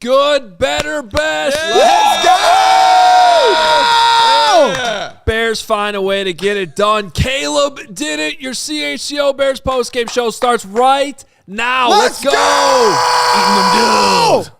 good, better, best. Yeah. Let's go! Yeah. Bears find a way to get it done. Caleb did it. Your CHGO Bears postgame show starts right now. Let's go! Eating them dudes.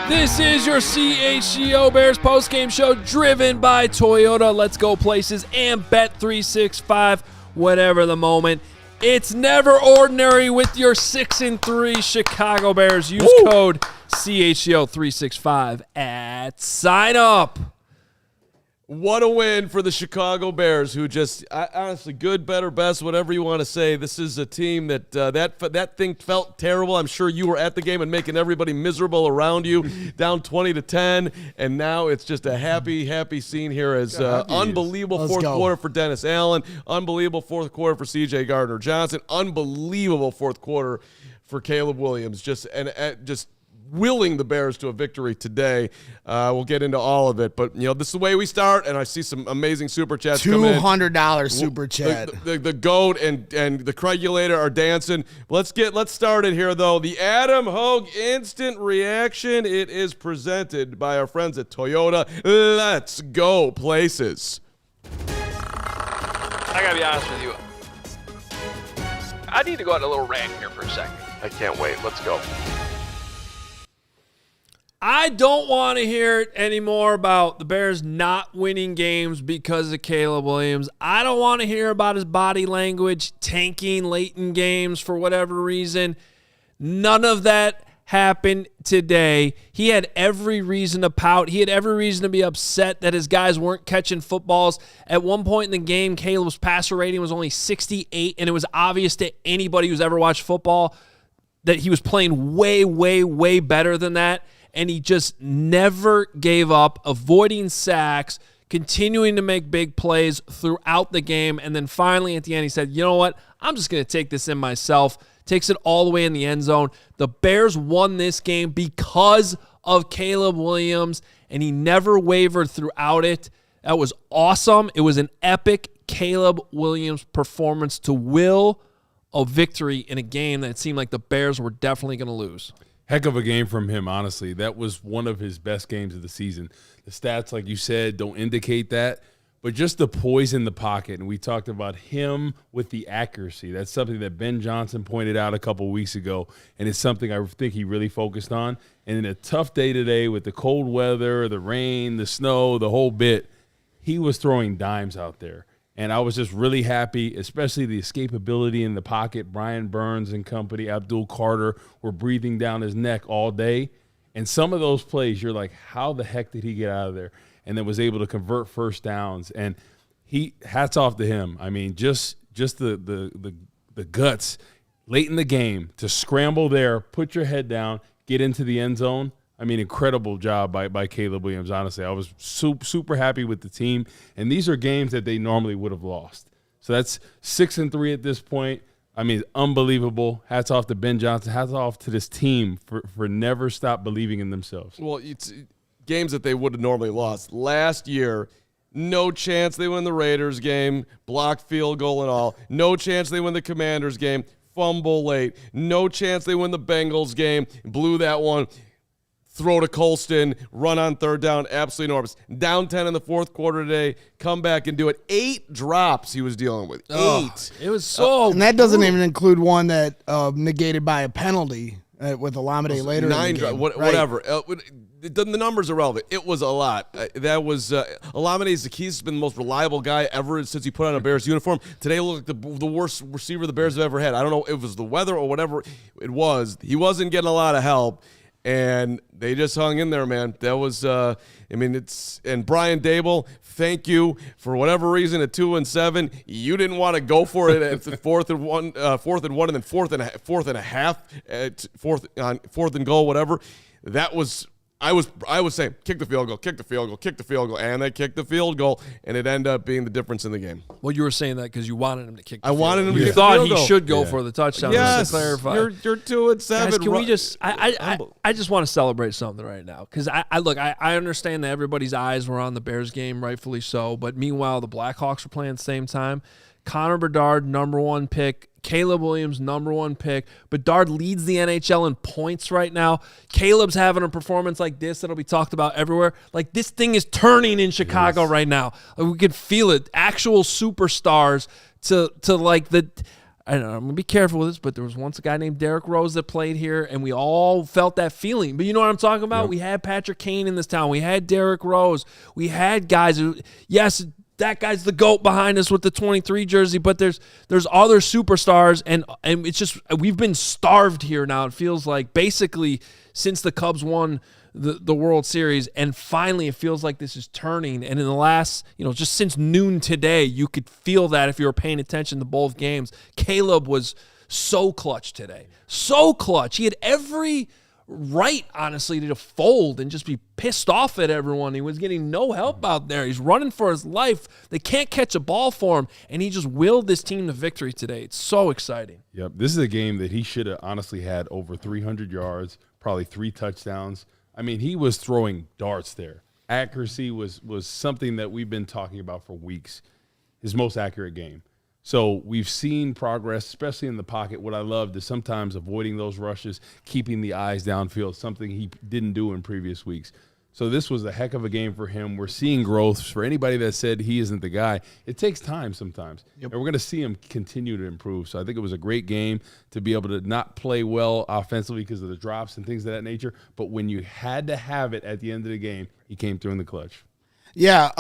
This is your CHGO Bears postgame show driven by Toyota. Let's go places and Bet365, whatever the moment. It's never ordinary with your 6-3 Chicago Bears. Use code CHGO365 at sign up. What a win for the Chicago Bears, who just, honestly, good, better, best, whatever you want to say. This is a team that that thing felt terrible. I'm sure you were at the game and making everybody miserable around you, down 20-10, and now it's just a happy, happy scene here as unbelievable fourth quarter for Dennis Allen, unbelievable fourth quarter for CJ GARDNER-JOHNSON, unbelievable fourth quarter for Caleb Williams, just willing the Bears to a victory today. We'll get into all of it, but this is the way we start, and I see some amazing super chats come in. $200 super chat. The GOAT and the Cregulator are dancing. Let's start it here, though. The Adam Hoge instant reaction. It is presented by our friends at Toyota. Let's go places. I gotta be honest with you. I need to go on a little rant here for a second. I can't wait. Let's go. I don't want to hear it anymore about the Bears not winning games because of Caleb Williams. I don't want to hear about his body language tanking late in games for whatever reason. None of that happened today. He had every reason to pout. He had every reason to be upset that his guys weren't catching footballs. At one point in the game, Caleb's passer rating was only 68, and it was obvious to anybody who's ever watched football that he was playing way, way, way better than that. And he just never gave up, avoiding sacks, continuing to make big plays throughout the game. And then finally at the end, he said, you know what? I'm just going to take this in myself. Takes it all the way in the end zone. The Bears won this game because of Caleb Williams, and he never wavered throughout it. That was awesome. It was an epic Caleb Williams performance to will a victory in a game that seemed like the Bears were definitely going to lose. Heck of a game from him, honestly. That was one of his best games of the season. The stats, like you said, don't indicate that, but just the poise in the pocket. And we talked about him with the accuracy. That's something that Ben Johnson pointed out a couple of weeks ago, and it's something I think he really focused on. And in a tough day today with the cold weather, the rain, the snow, the whole bit, he was throwing dimes out there. And I was just really happy, especially the escapability in the pocket. Brian Burns and company, Abdul Carter, were breathing down his neck all day. And some of those plays, you're like, how the heck did he get out of there? And then was able to convert first downs. And hats off to him. I mean, just the guts late in the game to scramble there, put your head down, get into the end zone. I mean, incredible job by Caleb Williams, honestly. I was super happy with the team. And these are games that they normally would have lost. So that's 6-3 at this point. I mean, unbelievable. Hats off to Ben Johnson. Hats off to this team for never stop believing in themselves. Well, it's games that they would have normally lost. Last year, no chance they win the Raiders game, blocked field goal and all. No chance they win the Commanders game, fumble late. No chance they win the Bengals game, blew that one. Throw to Colston, run on third down, absolutely enormous. Down 10 in the fourth quarter today, come back and do it. 8 drops he was dealing with. 8. It was so and that doesn't even include one that negated by a penalty with Olamide later 9 in the game. Whatever. The numbers are relevant. It was a lot. That was Olamide Zaccheaus has been the most reliable guy ever since he put on a Bears uniform. Today looked like the worst receiver the Bears have ever had. I don't know if it was the weather or whatever it was. He wasn't getting a lot of help. And they just hung in there, man. That was, and Brian Dable, thank you. For whatever reason, at 2-7, you didn't want to go for it at the fourth and one, and then fourth and a half, at fourth and goal, whatever. That was. I was saying, kick the field goal, and they kicked the field goal, and it ended up being the difference in the game. Well, you were saying that because you wanted him to kick the I field wanted him goal. to You kick the thought field he goal. should go for the touchdown, Yes, just to clarify. you're 2-7. Guys, can we just I just want to celebrate something right now, because I understand that everybody's eyes were on the Bears game, rightfully so, but meanwhile the Blackhawks were playing at the same time. Connor Bedard, #1 pick. Caleb Williams, #1 pick. Bedard leads the NHL in points right now. Caleb's having a performance like this that'll be talked about everywhere. Like, this thing is turning in Chicago right now. Like, we could feel it. Actual superstars to like the. I don't know, I'm going to be careful with this, but there was once a guy named Derrick Rose that played here, and we all felt that feeling. But you know what I'm talking about? Yep. We had Patrick Kane in this town. We had Derrick Rose. We had guys who, yes, that guy's the GOAT behind us with the 23 jersey, but there's other superstars, and it's just, we've been starved here now. It feels like basically since the Cubs won the World Series, and finally it feels like this is turning. And in the last, just since noon today, you could feel that if you were paying attention to both games. Caleb was so clutch today. So clutch. He had every right, honestly, to fold and just be pissed off at everyone. He was getting no help out there. He's running for his life. They can't catch a ball for him, and he just willed this team to victory today. It's so exciting. Yep, this is a game that he should have honestly had over 300 yards, probably 3 touchdowns. I mean, he was throwing darts there. Accuracy was something that we've been talking about for weeks. His most accurate game. So we've seen progress, especially in the pocket. What I loved is sometimes avoiding those rushes, keeping the eyes downfield, something he didn't do in previous weeks. So this was a heck of a game for him. We're seeing growth. For anybody that said he isn't the guy, it takes time sometimes. Yep. And we're going to see him continue to improve. So I think it was a great game to be able to not play well offensively because of the drops and things of that nature. But when you had to have it at the end of the game, he came through in the clutch. Yeah,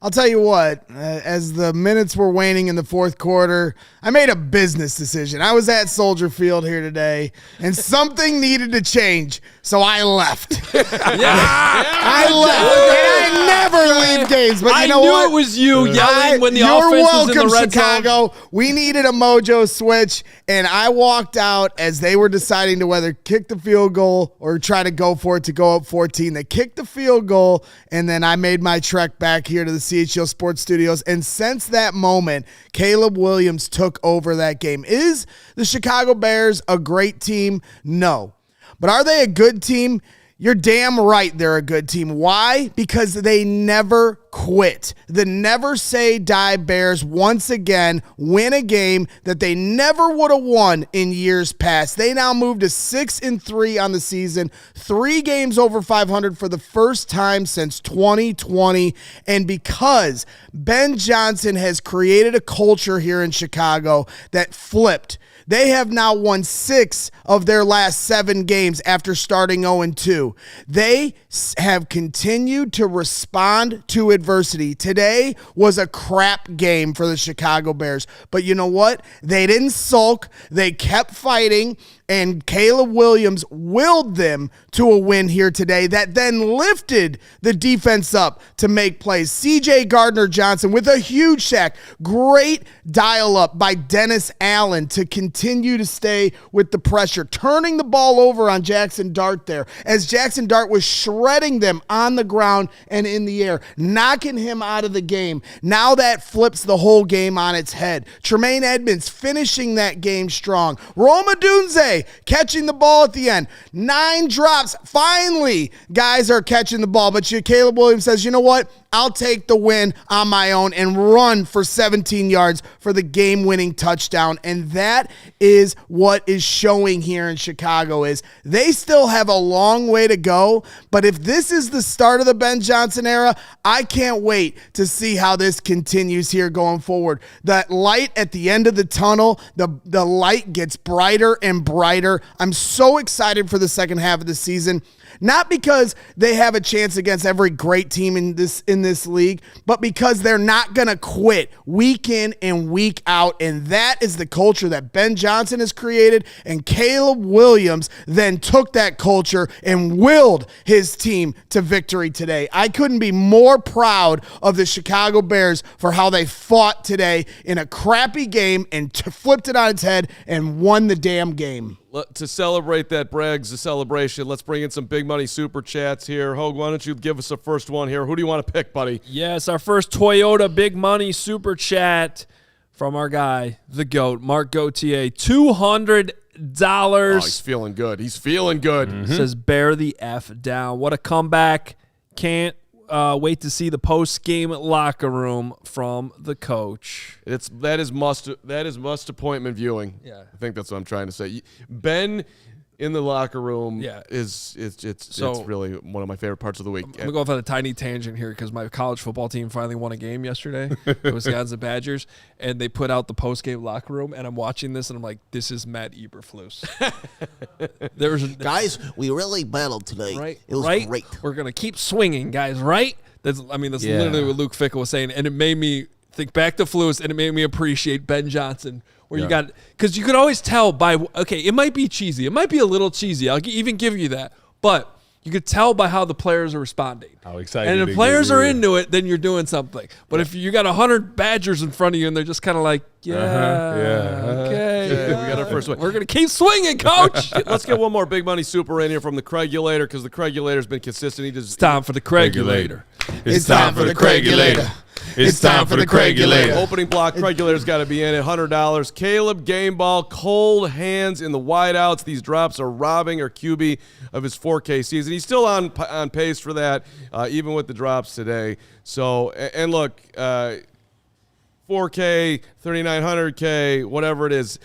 I'll tell you what, as the minutes were waning in the fourth quarter, I made a business decision. I was at Soldier Field here today, and something needed to change, so I left. I left. And I never leave games, but you know what? I knew it was you yelling when the offense was in the red Chicago. zone. We needed a mojo switch, and I walked out as they were deciding to whether kick the field goal or try to go for it to go up 14. They kicked the field goal, and then I made my trek back here to the CHGO Sports Studios, and since that moment, Caleb Williams took over that game. Is the Chicago Bears a great team? No. But are they a good team? You're damn right they're a good team. Why? Because they never quit. The never say die Bears once again win a game that they never would have won in years past. They now move to 6-3 on the season, 3 games over 500 for the first time since 2020. And because Ben Johnson has created a culture here in Chicago that flipped, they have now won 6 of their last 7 games after starting 0-2. They have continued to respond to adversity. Today was a crap game for the Chicago Bears. But you know what? They didn't sulk. They kept fighting. And Caleb Williams willed them to a win here today that then lifted the defense up to make plays. CJ Gardner-Johnson with a huge sack. Great dial-up by Dennis Allen to continue to stay with the pressure. Turning the ball over on Jaxson Dart there as Jaxson Dart was shredding them on the ground and in the air, knocking him out of the game. Now that flips the whole game on its head. Tremaine Edmonds finishing that game strong. Rome Odunze catching the ball at the end. 9 drops. Finally, guys are catching the ball. But Caleb Williams says, you know what? I'll take the win on my own and run for 17 yards for the game-winning touchdown. And that is what is showing here in Chicago is they still have a long way to go. But if this is the start of the Ben Johnson era, I can't wait to see how this continues here going forward. That light at the end of the tunnel, the light gets brighter and brighter. I'm so excited for the second half of the season. Not because they have a chance against every great team in this league, but because they're not going to quit week in and week out. And that is the culture that Ben Johnson has created. And Caleb Williams then took that culture and willed his team to victory today. I couldn't be more proud of the Chicago Bears for how they fought today in a crappy game and flipped it on its head and won the damn game. To celebrate that Braggs, the celebration, let's bring in some big money super chats here. Hoge, why don't you give us the first one here? Who do you want to pick, buddy? Yes, our first Toyota big money super chat from our guy, the GOAT, Mark Gauthier. $200. Oh, he's feeling good. He's feeling good. Says, bear the F down. What a comeback. Can't wait to see the post-game locker room from the coach. That is must appointment viewing. Yeah. I think that's what I'm trying to say. Ben in the locker room it's really one of my favorite parts of the week. I'm going to go off on a tiny tangent here because my college football team finally won a game yesterday. It was Jahns and Badgers, and they put out the post-game locker room, and I'm watching this, and I'm like, this is Matt Eberflus. Guys, we really battled today. Right? It was right? great. We're going to keep swinging, guys, right? That's literally what Luke Fickle was saying, and it made me think back to Flus, and it made me appreciate Ben Johnson. Where you got, because you could always tell by, okay, it might be cheesy. It might be a little cheesy. I'll even give you that. But you could tell by how the players are responding. How excited. And if players are into it, then you're doing something. But if you got 100 Badgers in front of you and they're just kind of like, okay. We got our first one. We're going to keep swinging, coach. Let's get one more big money super in here from the Craigulator because the Craigulator's been consistent. It's time for the Craigulator. It's time for the Craigulator. It's time for the Craigulator. Opening block, Craigulator's got to be in at $100. Caleb game ball, cold hands in the wideouts. These drops are robbing our QB of his 4K season. He's still on pace for that, even with the drops today. So, and look, 4K, 3,900K, whatever it is.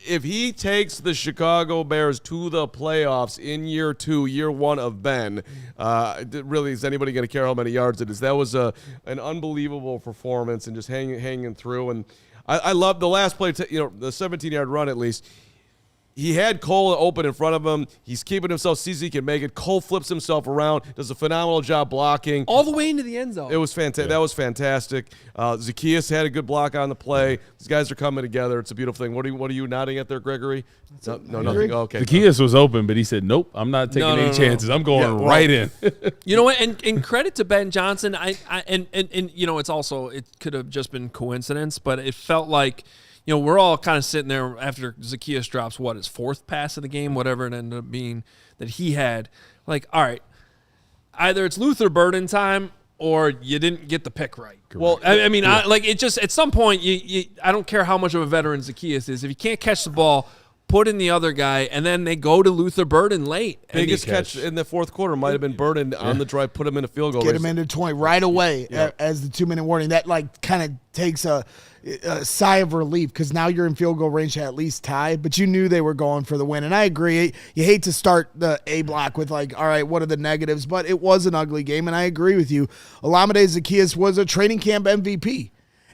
If he takes the Chicago Bears to the playoffs in year one of Ben, really, is anybody going to care how many yards it is? That was an unbelievable performance and just hanging through. And I love the last play, the 17-yard run at least. He had Cole open in front of him. He's keeping himself, sees he can make it. Cole flips himself around, does a phenomenal job blocking. All the way into the end zone. It was fantastic. That was fantastic. Zaccheaus had a good block on the play. These guys are coming together. It's a beautiful thing. What are you nodding at there, Gregory? No, nothing. Oh, okay. Zaccheaus was open, but he said, nope, I'm not taking any chances. I'm going right in. You know what? And credit to Ben Johnson. And it's also, it could have just been coincidence, but it felt like, we're all kind of sitting there after Zaccheaus drops, his fourth pass of the game, whatever it ended up being that he had. Like, all right, either it's Luther Burden time or you didn't get the pick right. Correct. Well, it just, at some point, I don't care how much of a veteran Zaccheaus is. If you can't catch the ball, put in the other guy, and then they go to Luther Burden late. Biggest catch in the fourth quarter might have been Burden on the drive, put him in a field goal. Get him into 20 right away as the 2-minute warning. That kind of takes a sigh of relief because now you're in field goal range to at least tie, but you knew they were going for the win. And I agree. You hate to start the A block with all right, what are the negatives? But it was an ugly game, and I agree with you. Olamide Zaccheaus was a training camp MVP.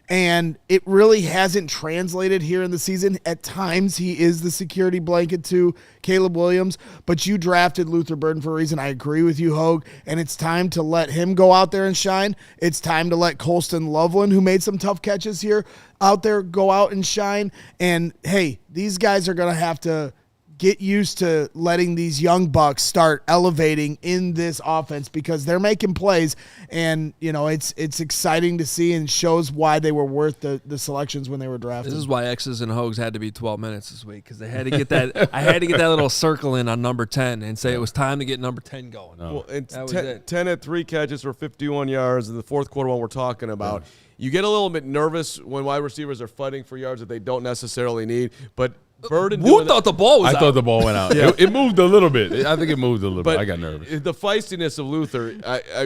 And it really hasn't translated here in the season. At times, he is the security blanket to Caleb Williams, but you drafted Luther Burden for a reason. I agree with you, Hoge, and it's time to let him go out there and shine. It's time to let Colston Loveland, who made some tough catches here, out there go out and shine. And, hey, these guys are going to have to get used to letting these young bucks start elevating in this offense because they're making plays, and it's exciting to see and shows why they were worth the selections when they were drafted. This is why X's and Hogs had to be 12 minutes this week because they had to get that. I had to get that little circle in on number 10 and say it was time to get number 10 going. Well, it's 10 at 3 catches for 51 yards in the fourth quarter. One we're talking about. You get a little bit nervous when wide receivers are fighting for yards that they don't necessarily need, but Burden thought the ball was out. I thought the ball went out. It moved a little bit. I think it moved a little bit. I got nervous. The feistiness of Luther,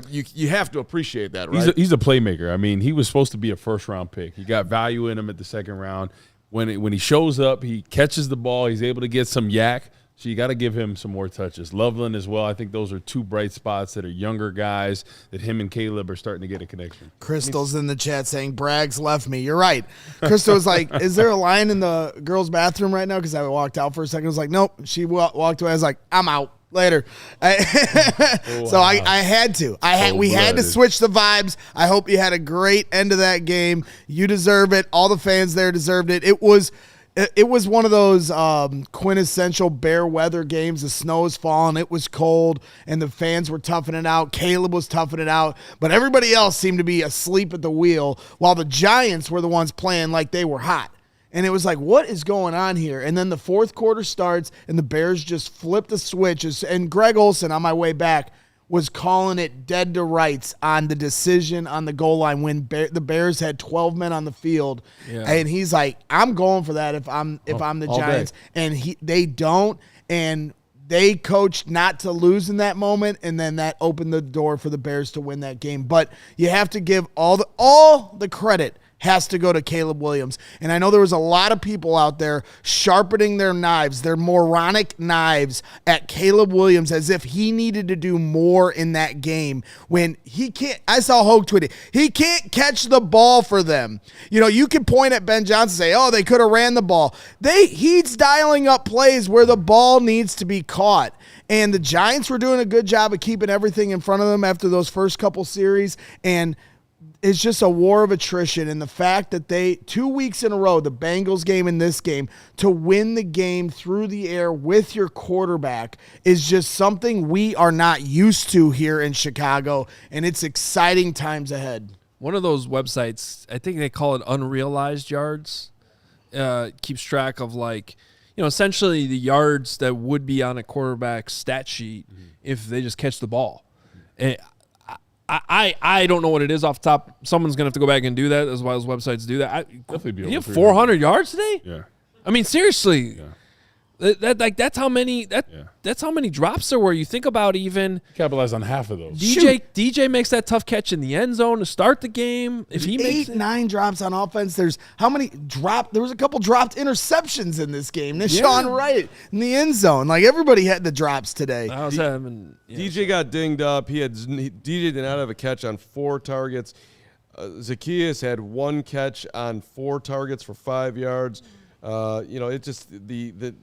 you have to appreciate that, right? He's a playmaker. I mean, he was supposed to be a first-round pick. You got value in him at the second round. When he shows up, he catches the ball. He's able to get some yak. So you got to give him some more touches. Loveland as well. I think those are two bright spots that are younger guys that him and Caleb are starting to get a connection. Crystal's in the chat saying, Braggs left me. You're right. Crystal was like, is there a line in the girls' bathroom right now? Because I walked out for a second. I was like, nope. She walked away. I was like, I'm out. Later. So I had to. We had to switch the vibes. I hope you had a great end of that game. You deserve it. All the fans there deserved it. It was one of those quintessential Bear weather games. The snow was falling. It was cold, and the fans were toughing it out. Caleb was toughing it out, but everybody else seemed to be asleep at the wheel while the Giants were the ones playing like they were hot. And it was like, what is going on here? And then the fourth quarter starts, and the Bears just flip the switches. And Greg Olsen, on my way back, was calling it dead to rights on the decision on the goal line when the Bears had 12 men on the field. Yeah. And he's like, I'm going for that if I'm the Giants. Day. And they don't. And they coached not to lose in that moment, and then that opened the door for the Bears to win that game. But you have to give all the credit has to go to Caleb Williams. And I know there was a lot of people out there sharpening their knives, their moronic knives at Caleb Williams as if he needed to do more in that game when he can't. I saw Hoge tweet it. He can't catch the ball for them. You know, you can point at Ben Johnson and say, oh, they could have ran the ball. He's dialing up plays where the ball needs to be caught. And the Giants were doing a good job of keeping everything in front of them after those first couple series. And it's just a war of attrition, and the fact that 2 weeks in a row, the Bengals game and this game, to win the game through the air with your quarterback is just something we are not used to here in Chicago, and it's exciting times ahead. One of those websites, I think they call it Unrealized Yards, keeps track of essentially the yards that would be on a quarterback's stat sheet if they just catch the ball. And I don't know what it is off the top. Someone's gonna have to go back and do that, as well as websites do that. Definitely you have 400 yards today? Yeah. I mean, seriously. Yeah. That's how many drops there were. You think about even capitalize on half of those. DJ makes that tough catch in the end zone to start the game. If he makes 9 drops on offense, there's how many dropped? There was a couple dropped interceptions in this game. Sean Wright in the end zone. Like everybody had the drops today. DJ got dinged up. DJ did not have a catch on 4 targets. Zaccheaus had 1 catch on 4 targets for 5 yards. It just the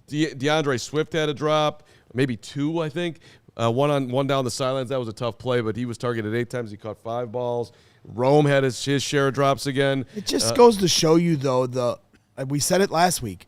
DeAndre Swift had a drop, maybe 2, I think. One down the sidelines. That was a tough play, but he was targeted 8 times. He caught 5 balls. Rome had his share of drops again. It just goes to show you, though, we said it last week,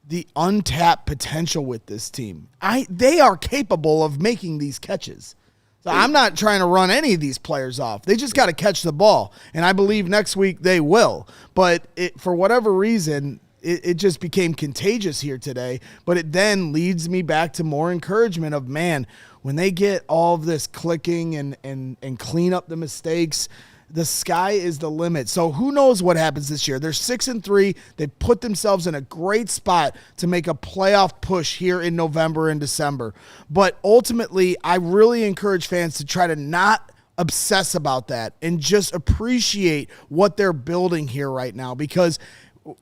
the untapped potential with this team. They are capable of making these catches. So I'm not trying to run any of these players off. They just got to catch the ball, and I believe next week they will. But for whatever reason, it just became contagious here today. But it then leads me back to more encouragement of, man, when they get all of this clicking and clean up the mistakes, the sky is the limit. So who knows what happens this year? They're 6-3. They put themselves in a great spot to make a playoff push here in November and December. But ultimately, I really encourage fans to try to not obsess about that and just appreciate what they're building here right now, because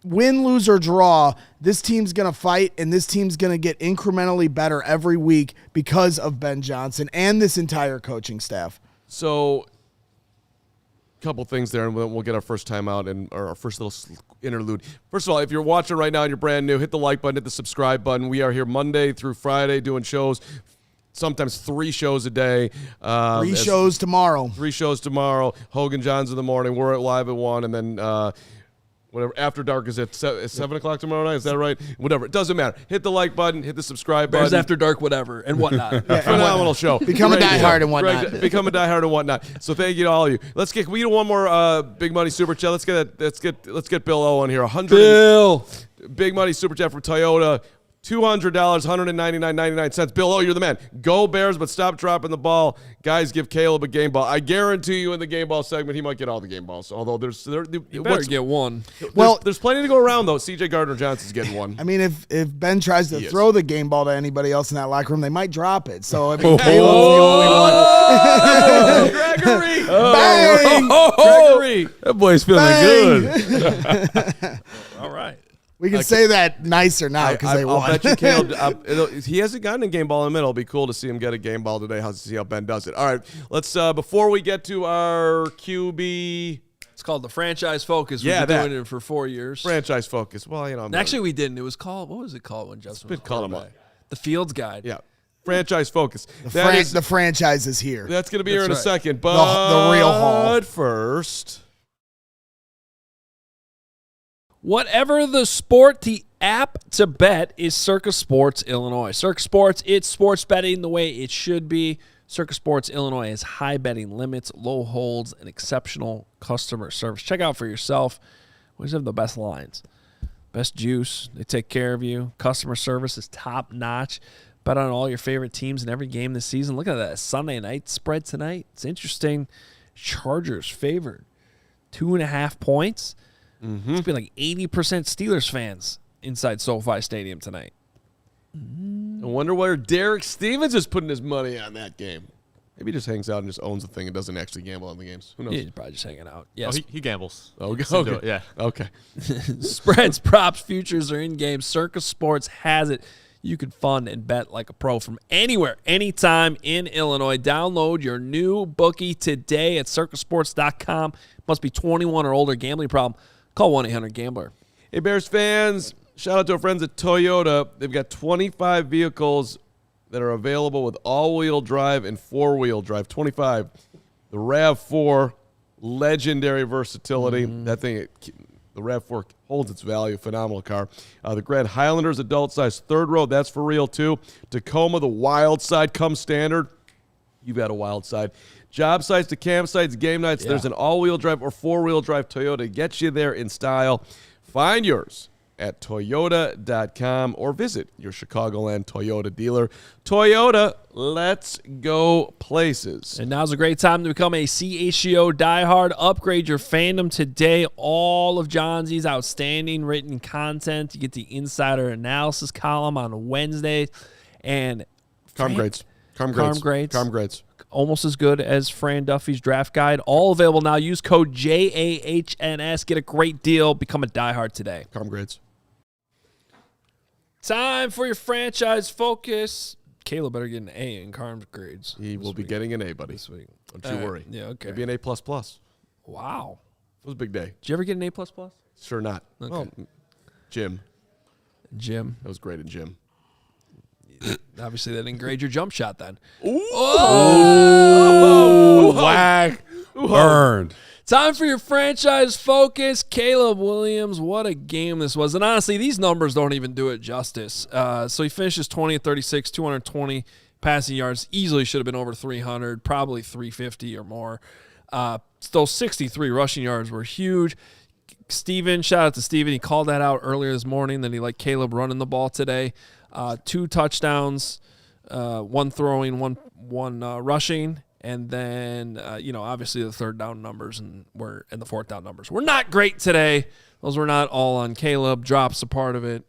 win, lose, or draw, this team's going to fight, and this team's going to get incrementally better every week because of Ben Johnson and this entire coaching staff. So couple things there, and we'll get our first time out and our first little interlude. First of all, if you're watching right now and you're brand new, hit the like button, hit the subscribe button. We are here Monday through Friday doing shows, sometimes 3 shows a day. 3 shows tomorrow. 3 shows tomorrow. Hoge and Jahns in the morning. We're live at 1, and then whatever After Dark is at 7 o'clock tomorrow night. Is that right? Whatever. It doesn't matter. Hit the like button. Hit the subscribe button. Bears After Dark, whatever, and whatnot. Phenomenal show. Become a diehard and whatnot. Become a diehard and whatnot. So thank you to all of you. Can we get one more big money super chat? Let's get Bill O on here. Bill. Big money super chat from Toyota. $200, $199.99. Bill, you're the man. Go Bears, but stop dropping the ball. Guys, give Caleb a game ball. I guarantee you in the game ball segment, he might get all the game balls. Although you better get one. There's plenty to go around, though. CJ GARDNER-JOHNSON's getting one. I mean, if Ben tries to throw the game ball to anybody else in that locker room, they might drop it. So, I mean, Caleb's the only one. Gregory! Bang! Gregory! That boy's feeling good. All right. We can say that nicer now because they won. I'll bet you Caleb, he hasn't gotten a game ball in the middle. It'll be cool to see him get a game ball today. To see how Ben does it. All right, let's before we get to our QB. It's called the Franchise Focus. We've been doing it for 4 years. Franchise Focus. Well, actually, we didn't. It was called, what was it called when Justin was called him The Fields Guide. Yeah. Franchise focus. The franchise is here. That's going to be here in a second. But the real haul. But first, whatever the sport, the app to bet is Circa Sports Illinois. Circa Sports, it's sports betting the way it should be. Circa Sports Illinois has high betting limits, low holds, and exceptional customer service. Check out for yourself. We just have the best lines. Best juice. They take care of you. Customer service is top notch. Bet on all your favorite teams in every game this season. Look at that Sunday night spread tonight. It's interesting. Chargers favored 2.5 points. It's been like 80% Steelers fans inside SoFi Stadium tonight. I wonder where Derek Stevens is putting his money on that game. Maybe he just hangs out and just owns the thing and doesn't actually gamble on the games. Who knows? He's probably just hanging out. Yes. Oh, he gambles. Okay. Yeah. Okay. Spreads, props, futures are in game. Circa Sports has it. You can fund and bet like a pro from anywhere, anytime in Illinois. Download your new bookie today at circasports.com. Must be 21 or older. Gambling problem? Call 1-800-GAMBLER. Hey, Bears fans, shout out to our friends at Toyota. They've got 25 vehicles that are available with all-wheel drive and four-wheel drive. 25. The RAV4, legendary versatility. That thing, the RAV4 holds its value. Phenomenal car. The Grand Highlanders, adult size, third row. That's for real, too. Tacoma, the wild side, comes standard. You've got a wild side. Job sites to campsites, game nights. There's an all-wheel drive or four-wheel drive Toyota. Get you there in style. Find yours at Toyota.com or visit your Chicagoland Toyota dealer. Toyota, let's go places. And now's a great time to become a CHGO diehard. Upgrade your fandom today. All of Jahns' outstanding written content. You get the insider analysis column on Wednesday. And Carm grades. Almost as good as Fran Duffy's draft guide. All available now. Use code JAHNS. Get a great deal. Become a diehard today. Carm grades. Time for your franchise focus. Caleb better get an A in Carm's grades. He will be getting an A, buddy. This week. Don't you worry. Yeah, okay. Maybe an A++. Wow. It was a big day. Did you ever get an A++? Sure not. Okay. Well, Jim. Jim. That was great in gym. Obviously, that didn't grade your jump shot then. Whack. Burned. Time for your franchise focus. Caleb Williams, what a game this was. And honestly, these numbers don't even do it justice. So he finishes 20 of 36, 220 passing yards. Easily should have been over 300, probably 350 or more. Those 63 rushing yards were huge. Steven, shout out to Steven. He called that out earlier this morning that he liked Caleb running the ball today. 2 touchdowns, 1 throwing, one rushing. And then, obviously the third down numbers and the fourth down numbers were not great today. Those were not all on Caleb. Drops a part of it.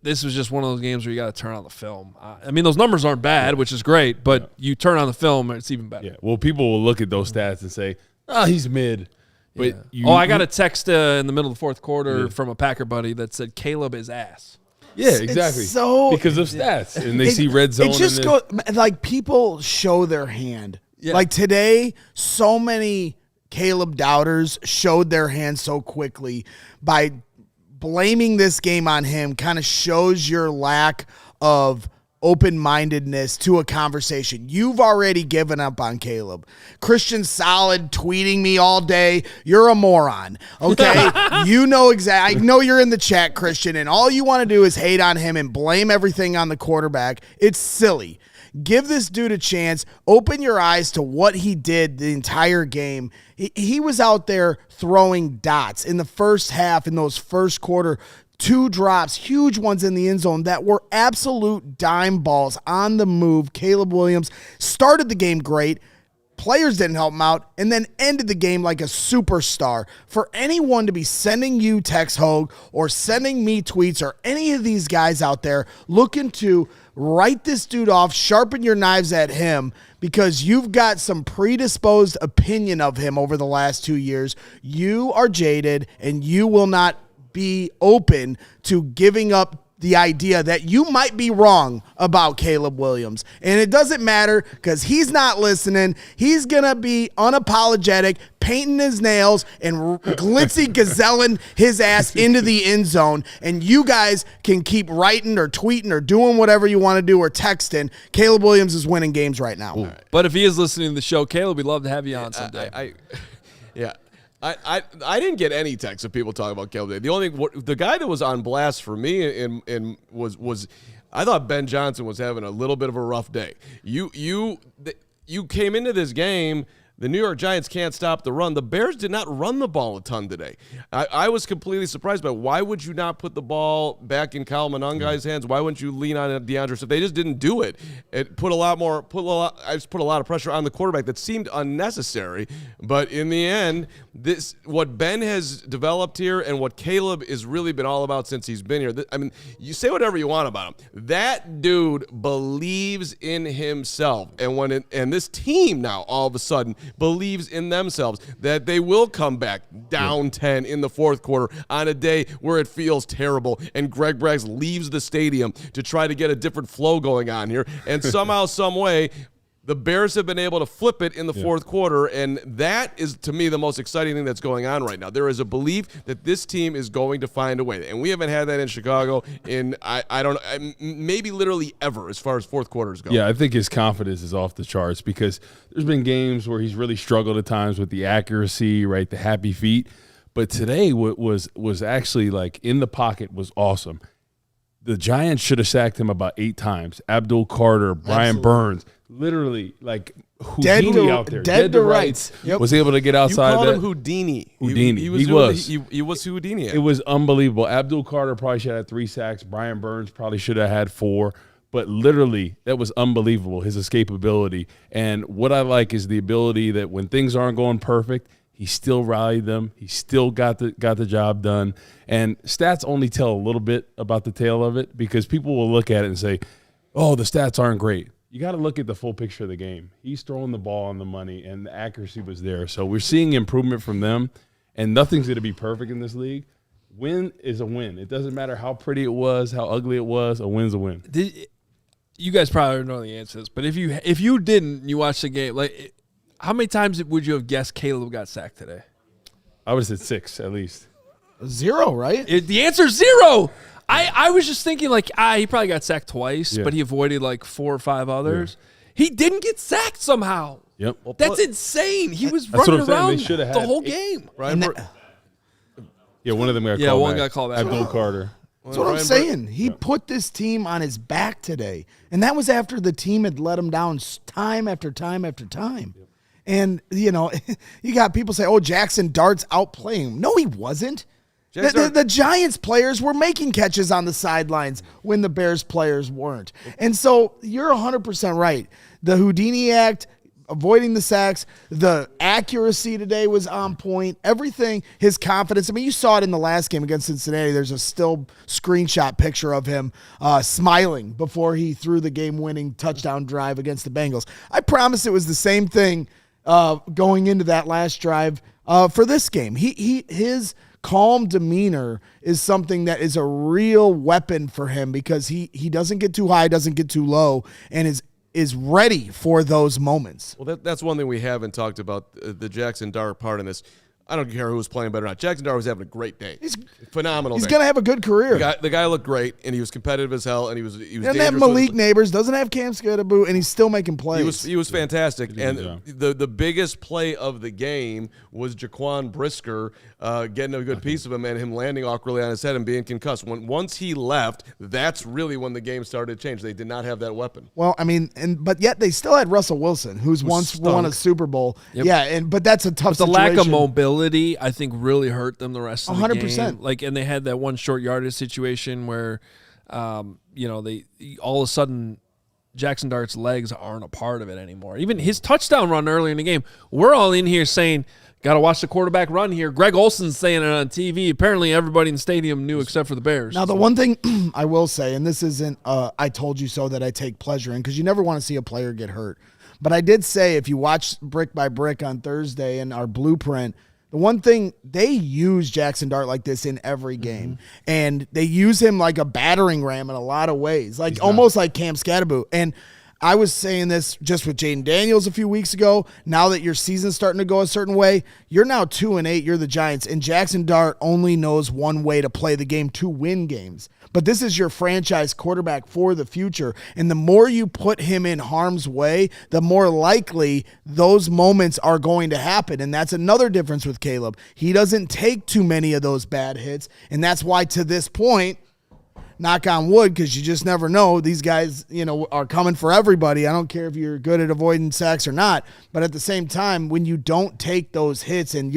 This was just one of those games where you got to turn on the film. Those numbers aren't bad, which is great, but you turn on the film and it's even better. Yeah. Well, people will look at those stats and say, "Oh, he's mid." But I got a text in the middle of the fourth quarter from a Packer buddy that said Caleb is ass. Yeah, exactly. So because of stats, and they see red zone. It just goes like people show their hand. Yeah. Like today, so many Caleb doubters showed their hand so quickly by blaming this game on him. Kind of shows your lack of open-mindedness to a conversation. You've already given up on Caleb. Christian Solid tweeting me all day, you're a moron, okay? You know exactly. I know you're in the chat, Christian, and all you want to do is hate on him and blame everything on the quarterback. It's silly. Give this dude a chance. Open your eyes to what he did the entire game. He was out there throwing dots in the first half, in those first quarter. 2 drops, huge ones in the end zone that were absolute dime balls on the move. Caleb Williams started the game great. Players didn't help him out, and then ended the game like a superstar. For anyone to be sending you text, Hoge, or sending me tweets, or any of these guys out there looking to write this dude off, sharpen your knives at him because you've got some predisposed opinion of him over the last 2 years, you are jaded, and you will not be open to giving up the idea that you might be wrong about Caleb Williams. And it doesn't matter because he's not listening. He's going to be unapologetic, painting his nails and glitzy gazelling his ass into the end zone. And you guys can keep writing or tweeting or doing whatever you want to do or texting. Caleb Williams is winning games right now. Right. But if he is listening to the show, Caleb, we'd love to have you on someday. I didn't get any texts of people talking about Caleb. The guy that was on blast for me and was I thought Ben Johnson was having a little bit of a rough day. You came into this game. The New York Giants can't stop the run. The Bears did not run the ball a ton today. I was completely surprised by why would you not put the ball back in Kyle Monangai's hands? Why wouldn't you lean on DeAndre Swift? They just didn't do it. It put a lot of pressure on the quarterback that seemed unnecessary. But in the end, what Ben has developed here and what Caleb has really been all about since he's been here. I mean, you say whatever you want about him. That dude believes in himself, and this team now all of a sudden believes in themselves that they will come back down 10 in the fourth quarter on a day where it feels terrible and Greg Braggs leaves the stadium to try to get a different flow going on here. And somehow, some way, the Bears have been able to flip it in the fourth quarter, and that is, to me, the most exciting thing that's going on right now. There is a belief that this team is going to find a way, and we haven't had that in Chicago in, maybe literally ever as far as fourth quarters go. Yeah, I think his confidence is off the charts because there's been games where he's really struggled at times with the accuracy, right, the happy feet. But today was actually, like, in the pocket was awesome. The Giants should have sacked him about 8 times. Abdul Carter, Brian Burns, literally like Houdini out there. Dead to rights. Yep. Was able to get outside You called that. him Houdini. He was Houdini. It was unbelievable. Abdul Carter probably should have had 3 sacks. Brian Burns probably should have had 4. But literally, that was unbelievable, his escapability. And what I like is the ability that when things aren't going perfect, he still rallied them. He still got the job done. And stats only tell a little bit about the tail of it because people will look at it and say, oh, the stats aren't great. You got to look at the full picture of the game. He's throwing the ball on the money, and the accuracy was there. So we're seeing improvement from them, and nothing's going to be perfect in this league. Win is a win. It doesn't matter how pretty it was, how ugly it was. A win's a win. You guys probably already know the answer to this, but if you didn't, you watched the game, like how many times would you have guessed Caleb got sacked today? I would have said 6 at least. 0, right? The answer is 0. I was just thinking like he probably got sacked twice, but he avoided like 4 or 5v others. Yeah. He didn't get sacked somehow. Yep. That's insane. He was running around the whole game. Right? One of them got called back. One got called back. Abdul Carter. That's what I'm saying. He put this team on his back today. And that was after the team had let him down time after time after time. Yep. And, you got people say, oh, Jaxson Dart's outplaying him. No, he wasn't. The Giants players were making catches on the sidelines when the Bears players weren't. And so you're 100% right. The Houdini act, avoiding the sacks, the accuracy today was on point. Everything, his confidence. I mean, you saw it in the last game against Cincinnati. There's a still screenshot picture of him smiling before he threw the game-winning touchdown drive against the Bengals. I promise it was the same thing going into that last drive for this game. His calm demeanor is something that is a real weapon for him because he doesn't get too high, doesn't get too low, and is ready for those moments. Well, that's one thing we haven't talked about, the Jaxson Dart part in this. I don't care who was playing better or not. Jaxson Dart was having a great day. Phenomenal. He's going to have a good career. The guy looked great, and he was competitive as hell, and he was doesn't have Malik Neighbors, doesn't have Cam Skidaboo, and he's still making plays. He was fantastic. And the biggest play of the game was Jaquan Brisker getting a good piece of him and him landing awkwardly on his head and being concussed. Once he left, that's really when the game started to change. They did not have that weapon. Well, I mean, but yet they still had Russell Wilson, who's once won a Super Bowl. Yep. Yeah, but that's a tough situation. The lack of mobility, I think, really hurt them the rest of the 100%. game. And they had that one short yardage situation where, they all of a sudden Jaxson Dart's legs aren't a part of it anymore. Even his touchdown run early in the game, we're all in here saying, got to watch the quarterback run here. Greg Olson's saying it on TV. Apparently everybody in the stadium knew except for the Bears. Now, the one thing I will say, and this isn't I told you so that I take pleasure in, because you never want to see a player get hurt. But I did say if you watch Brick by Brick on Thursday in our blueprint, The one thing, they use Jaxson Dart like this in every game. And they use him like a battering ram in a lot of ways, like almost like Cam Scatterboot. And I was saying this just with Jaden Daniels a few weeks ago. Now that your season's starting to go a certain way, you're now 2-8. You're the Giants. And Jaxson Dart only knows one way to play the game, to win games. But this is your franchise quarterback for the future. And the more you put him in harm's way, the more likely those moments are going to happen. And that's another difference with Caleb. He doesn't take too many of those bad hits. And that's why, to this point, knock on wood, because you just never know, these guys, are coming for everybody. I don't care if you're good at avoiding sacks or not. But at the same time, when you don't take those hits and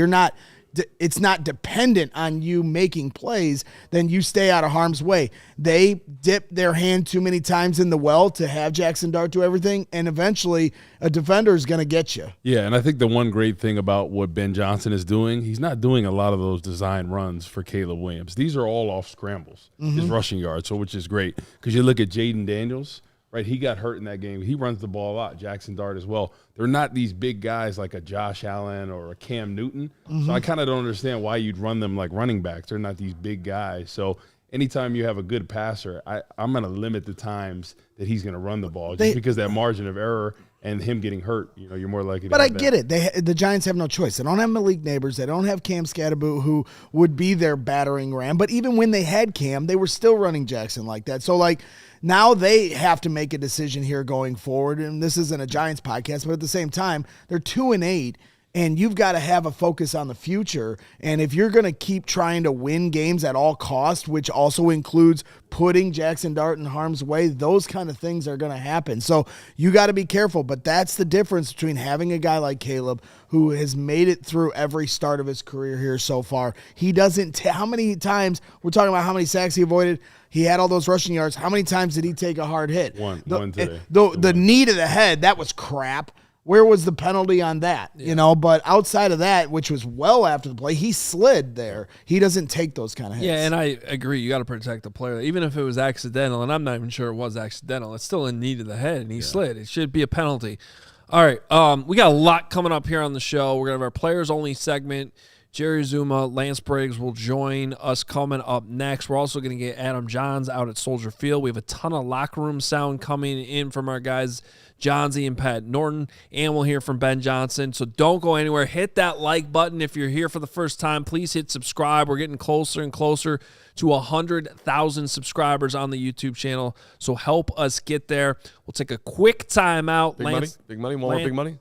it's not dependent on you making plays, then you stay out of harm's way. They dip their hand too many times in the well to have Jaxson Dart do everything, and eventually a defender is going to get you. Yeah, and I think the one great thing about what Ben Johnson is doing, he's not doing a lot of those design runs for Caleb Williams. These are all off scrambles, his rushing yards, which is great. Because you look at Jaden Daniels, right? He got hurt in that game. He runs the ball a lot. Jaxson Dart as well. They're not these big guys like a Josh Allen or a Cam Newton. So I kind of don't understand why you'd run them like running backs. They're not these big guys. So anytime you have a good passer, I'm going to limit the times that he's going to run the ball just because that margin of error and him getting hurt, you're more likely to But I have get it. The Giants have no choice. They don't have Malik Neighbors. They don't have Cam Scatterboot, who would be their battering ram. But even when they had Cam, they were still running Jaxson like that. So, now they have to make a decision here going forward. And this isn't a Giants podcast, but at the same time, they're 2-8. And you've got to have a focus on the future. And if you're going to keep trying to win games at all costs, which also includes putting Jaxson Dart in harm's way, those kind of things are going to happen. So you got to be careful. But that's the difference between having a guy like Caleb, who has made it through every start of his career here so far. He doesn't how many times, we're talking about how many sacks he avoided. He had all those rushing yards. How many times did he take a hard hit? One today. The knee to the head, that was crap. Where was the penalty on that? Yeah. But outside of that, which was well after the play, he slid there. He doesn't take those kind of hits. Yeah, and I agree. You got to protect the player. Even if it was accidental, and I'm not even sure it was accidental, it's still a knee to the head, and he slid. It should be a penalty. All right, we got a lot coming up here on the show. We're going to have our players-only segment. Jerry Azumah, Lance Briggs will join us coming up next. We're also going to get Adam Jahns out at Soldier Field. We have a ton of locker room sound coming in from our guys, Johnsy and Pat Norton, and we'll hear from Ben Johnson. So don't go anywhere. Hit that like button if you're here for the first time. Please hit subscribe. We're getting closer and closer to 100,000 subscribers on the YouTube channel. So help us get there. We'll take a quick time out. Big money? Big money? More big money?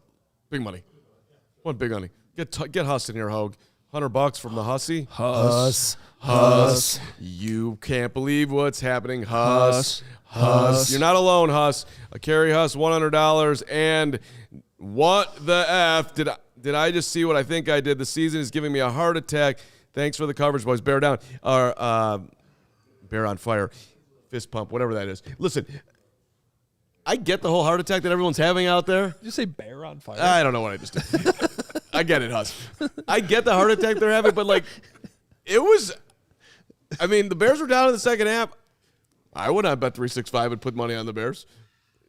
Big money. What big money? Get Huss in here, Hoge. $100 from the Hussy. Huss. You can't believe what's happening. Huss. You're not alone, Huss. Carry Huss $100. And what the F? Did I just see what I think I did? The season is giving me a heart attack. Thanks for the coverage, boys. Bear down. Bear on fire. Fist pump, whatever that is. Listen, I get the whole heart attack that everyone's having out there. Did you say bear on fire? I don't know what I just did. I get it, Huss. I get the heart attack they're having, but it was. I mean, the Bears were down in the second half. I would not bet 365 and put money on the Bears.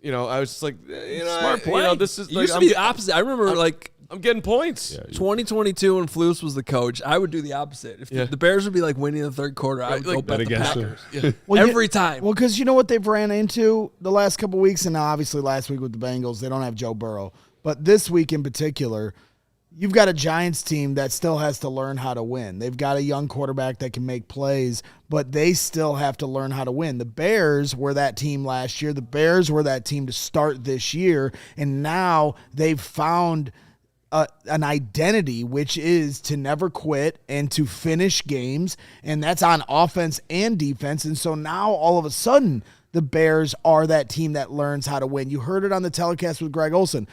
I was just like, smart play. This is it used to be the opposite. I remember I'm getting points. Yeah, 2022 when Flus was the coach, I would do the opposite. If the Bears would be winning the third quarter, I would go bet the Packers. Yeah. Every time. Well, because you know what they've ran into the last couple of weeks, and now obviously last week with the Bengals, they don't have Joe Burrow. But this week in particular, you've got a Giants team that still has to learn how to win. They've got a young quarterback that can make plays, but they still have to learn how to win. The Bears were that team last year. The Bears were that team to start this year, and now they've found an identity, which is to never quit and to finish games, and that's on offense and defense. And so now all of a sudden, the Bears are that team that learns how to win. You heard it on the telecast with Greg Olsen,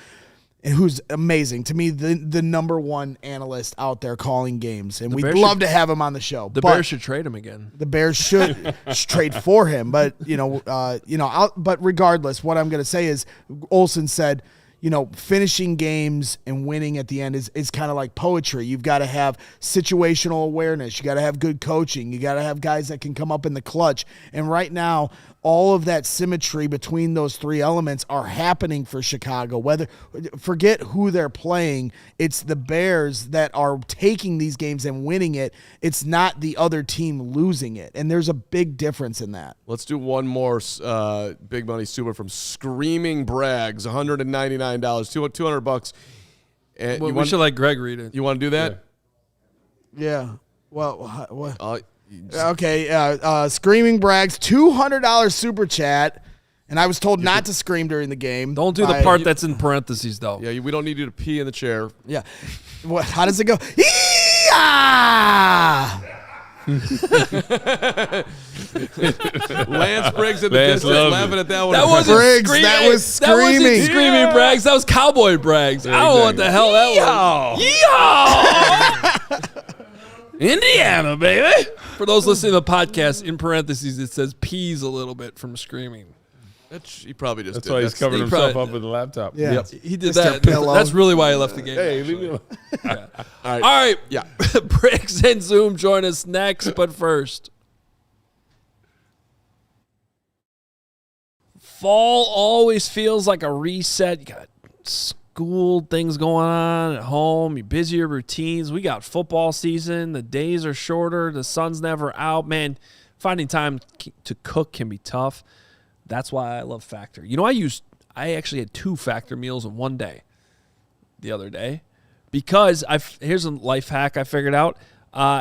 who's amazing. To me, the number one analyst out there calling games. And we'd love to have him on the show. The Bears should trade him again. The Bears should trade for him. But, but regardless, what I'm going to say is Olsen said, finishing games and winning at the end is kind of like poetry. You've got to have situational awareness. You got to have good coaching. You got to have guys that can come up in the clutch. And right now, all of that symmetry between those three elements are happening for Chicago. Forget who they're playing. It's the Bears that are taking these games and winning it. It's not the other team losing it. And there's a big difference in that. Let's do one more big money super from Screaming Braggs, $199, $200. And We should let Greg read it. You want to do that? Yeah. Well, what? Okay, Screaming Braggs, $200 super chat, and I was told not to scream during the game. Don't do the part that's in parentheses, though. Yeah, we don't need you to pee in the chair. Yeah. What? How does it go? Yee-ah! Lance Briggs in the distance laughing at that one. That wasn't Briggs, screaming. that was screaming. That wasn't Screaming Braggs. That was Cowboy Braggs. I don't know what the hell that was. Yeehaw! Indiana, baby. For those listening to the podcast, in parentheses, it says peas a little bit from screaming. He probably just That's did. why he's covering himself up with the laptop. Yeah. Yep. He did Mr. that. Pillow. That's really why he left the game. Hey, leave me alone. Yeah. All right. All right. Yeah. Briggs and Zoom join us next, but first. Fall always feels like a reset. You got school things going on at home. You're busy with routines. We got football season. The days are shorter. The sun's never out. Man, finding time to cook can be tough. That's why I love Factor. I actually had 2 Factor meals in one day the other day because here's a life hack I figured out.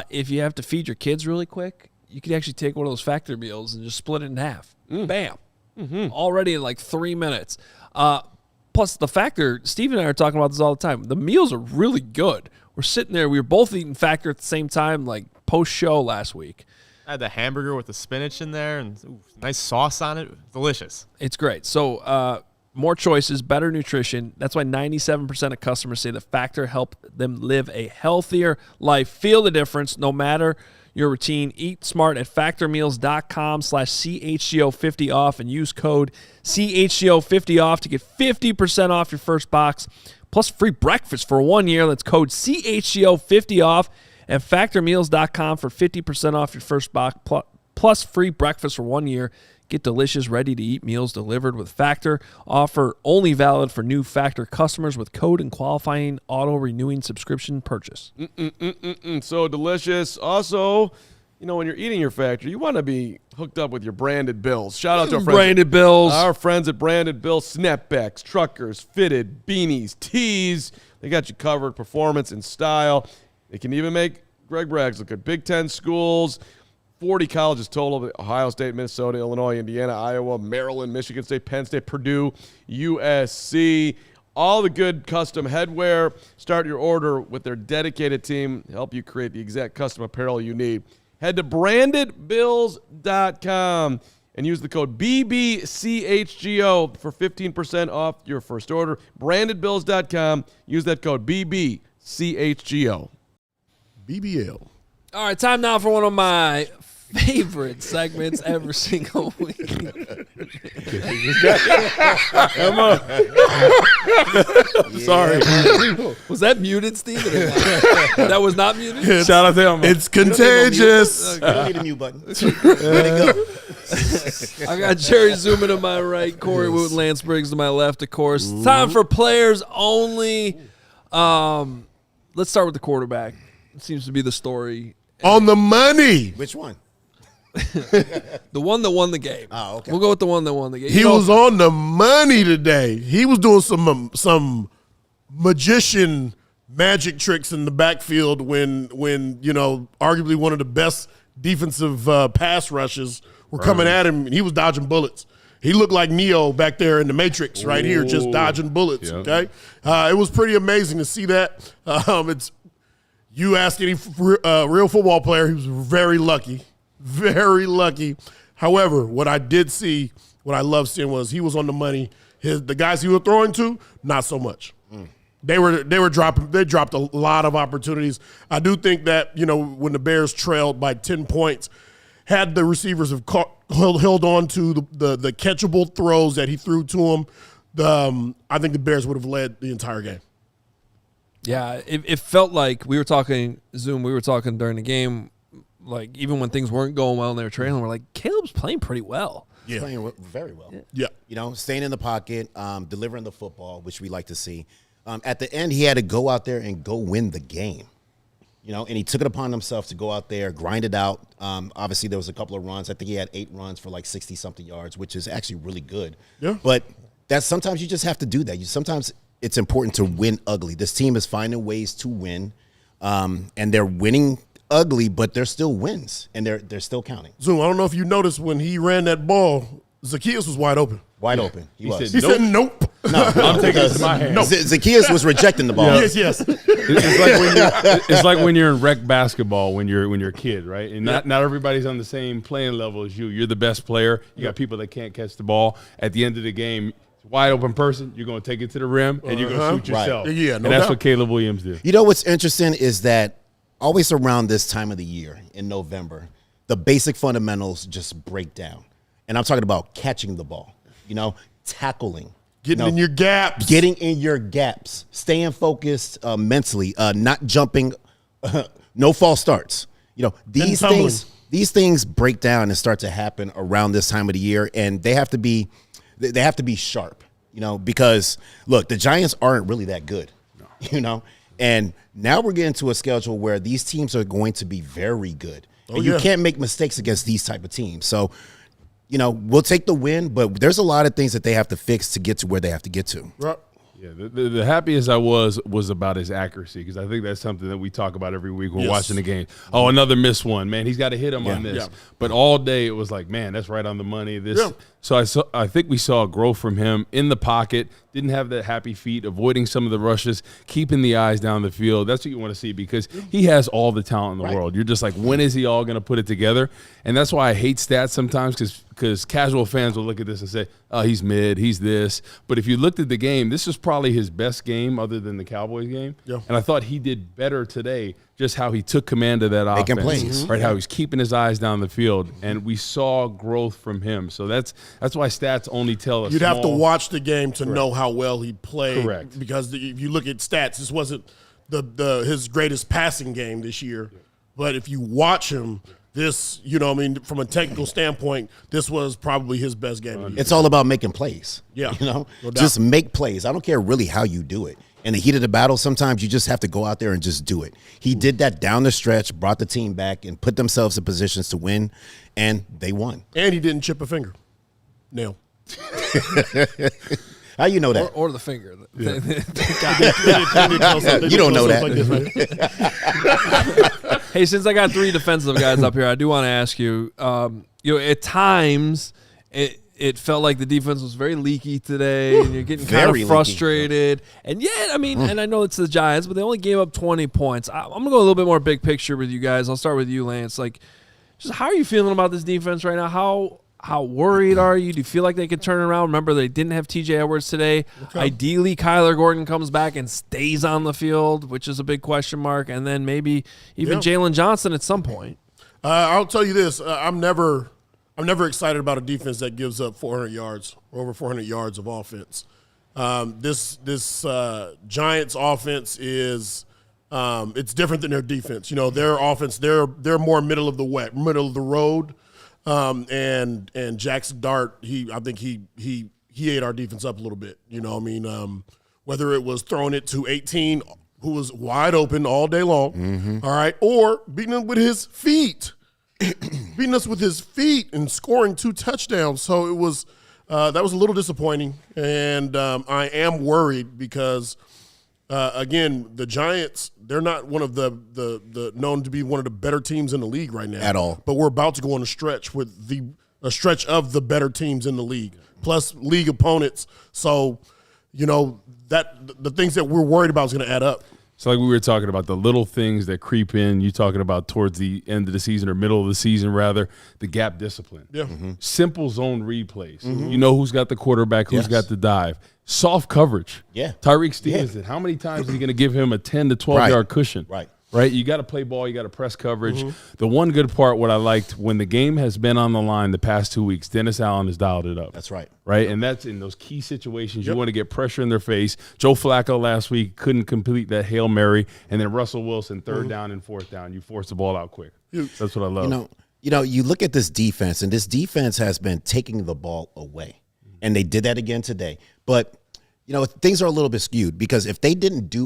If you have to feed your kids really quick, you could actually take one of those Factor meals and just split it in half. Bam. Already in like 3 minutes. Plus the Factor, Steve and I are talking about this all the time. The meals are really good. We're sitting there. We were both eating Factor at the same time, like post-show last week. I had the hamburger with the spinach in there and nice sauce on it. Delicious. It's great. So more choices, better nutrition. That's why 97% of customers say the Factor helped them live a healthier life. Feel the difference no matter your routine. Eat smart at factormeals.com/CHGO50 off and use code CHGO50 off to get 50% off your first box plus free breakfast for 1 year. That's code CHGO50 off at factormeals.com for 50% off your first box plus free breakfast for 1 year. Get delicious, ready-to-eat meals delivered with Factor. Offer only valid for new Factor customers with code and qualifying auto-renewing subscription purchase. So delicious. Also, when you're eating your Factor, you want to be hooked up with your Branded Bills. Shout out to our friends. Branded Bills. Our friends at Branded Bills. Snapbacks, truckers, fitted, beanies, tees. They got you covered. Performance and style. They can even make Greg Braggs look at Big Ten schools. 40 colleges total: Ohio State, Minnesota, Illinois, Indiana, Iowa, Maryland, Michigan State, Penn State, Purdue, USC. All the good custom headwear. Start your order with their dedicated team to help you create the exact custom apparel you need. Head to brandedbills.com and use the code BBCHGO for 15% off your first order. Brandedbills.com. Use that code BBCHGO. BBL. All right, time now for one of my favorite segments every single week. Come on. Sorry. Was that muted, Steve? That was not muted? Shout out to him. It's contagious. You don't need a mute button. Let it go. I got Jerry Zooming to my right, Corey Wootton, Lance Briggs to my left, of course. Time for players only. Let's start with the quarterback. It seems to be the story. On the money. Which one? The one that won the game. Oh, okay. We'll go with the one that won the game. He was on the money today. He was doing some magician magic tricks in the backfield when arguably one of the best defensive pass rushes were coming at him, and he was dodging bullets. He looked like Neo back there in the Matrix right here, just dodging bullets, okay? It was pretty amazing to see that. You ask any real football player, he was very lucky. Very lucky. However, what I did see, what I loved seeing was he was on the money. The guys he was throwing to, not so much. They dropped a lot of opportunities. I do think that, when the Bears trailed by 10 points, had the receivers have held on to the catchable throws that he threw to them, I think the Bears would have led the entire game. Yeah, it felt like we were talking during the game, like even when things weren't going well and they were trailing, we're like, Caleb's playing pretty well. Yeah. Playing very well. Yeah. You know, staying in the pocket, delivering the football, which we like to see. At the end, he had to go out there and go win the game. You know, and he took it upon himself to go out there, grind it out. Obviously, there was a couple of runs. I think he had 8 runs for like 60-something yards, which is actually really good. Yeah. But that's sometimes you just have to do that. Sometimes it's important to win ugly. This team is finding ways to win, and they're winning ugly, but they're still wins, and they're still counting. Zoom, I don't know if you noticed when he ran that ball, Zaccheaus was wide open. Wide open. He was. He said nope. No, I'm taking it to my hand. No. Zaccheaus was rejecting the ball. Yes. It's like when you're in rec basketball when you're a kid, right? And not everybody's on the same playing level as you. You're the best player. You got people that can't catch the ball. At the end of the game, wide open person, you're going to take it to the rim and you're going to shoot yourself. Right. Yeah, and that's doubt. what Caleb Williams did. You know what's interesting is that always around this time of the year in November, the basic fundamentals just break down. And I'm talking about catching the ball, tackling. Getting in your gaps. Getting in your gaps. Staying focused mentally, not jumping, no false starts. These things break down and start to happen around this time of the year, and they have to be sharp, because look, the Giants aren't really that good, and now we're getting to a schedule where these teams are going to be very good. And you can't make mistakes against these type of teams. So, we'll take the win, but there's a lot of things that they have to fix to get to where they have to get to. Right. Yeah, the happiest I was about his accuracy, because I think that's something that we talk about every week when watching the game. Oh, another missed one, man. He's got to hit him on this. Yeah. But all day it was like, man, that's right on the money. So I think we saw growth from him in the pocket. Didn't have that happy feet, avoiding some of the rushes, keeping the eyes down the field. That's what you want to see, because he has all the talent in the world. You're just like, when is he all going to put it together? And that's why I hate stats sometimes, because casual fans will look at this and say, oh, he's mid, he's this. But if you looked at the game, this was probably his best game other than the Cowboys game. Yeah. And I thought he did better today, just how he took command of that offense. Plays. Right, how he's keeping his eyes down the field. And we saw growth from him. So that's why stats only tell us. You'd have to watch the game to know how well he played. Correct. Because if you look at stats, this wasn't his greatest passing game this year. But if you watch him, this, from a technical standpoint, this was probably his best game. It's all about making plays. Yeah. No just make plays. I don't care really how you do it. In the heat of the battle, sometimes you just have to go out there and just do it. He did that down the stretch, brought the team back, and put themselves in positions to win, and they won. And he didn't chip a finger. Nail. How you know that? Or the finger. You don't know that. Hey, since I got 3 defensive guys up here, I do want to ask you, at times it felt like the defense was very leaky today, and you're getting kind of frustrated. And and I know it's the Giants, but they only gave up 20 points. I'm going to go a little bit more big picture with you guys. I'll start with you, Lance. Just how are you feeling about this defense right now? How worried are you? Do you feel like they could turn it around? Remember, they didn't have TJ Edwards today. Okay. Ideally, Kyler Gordon comes back and stays on the field, which is a big question mark. And then maybe even Jalen Johnson at some point. I'll tell you this. I'm never excited about a defense that gives up 400 yards or over 400 yards of offense. This Giants offense is it's different than their defense. Their offense, they're more middle of the road. And Jaxson Dart, I think he ate our defense up a little bit. Whether it was throwing it to 18, who was wide open all day long, all right, or beating him with his feet. Beating us with his feet and scoring 2 touchdowns. So it was that was a little disappointing, and I am worried because again, the Giants, they're not one of the known to be one of the better teams in the league right now at all. But we're about to go on a stretch with a stretch of the better teams in the league, plus league opponents. So that the things that we're worried about is going to add up. So like we were talking about, the little things that creep in, you talking about towards the end of the season or middle of the season, rather, the gap discipline. Yeah. Simple zone read plays. You know who's got the quarterback, who's got the dive. Soft coverage. Yeah. Tyreek Stevenson, how many times is he going to give him a 10 to 12-yard cushion? Right. right? You got to play ball. You got to press coverage. The one good part, what I liked, when the game has been on the line the past 2 weeks, Dennis Allen has dialed it up. That's right. Right? And that's in those key situations. You want to get pressure in their face. Joe Flacco last week couldn't complete that Hail Mary. And then Russell Wilson, third down and fourth down. You force the ball out quick. That's what I love. You look at this defense, and this defense has been taking the ball away. And they did that again today. But, things are a little bit skewed because if they didn't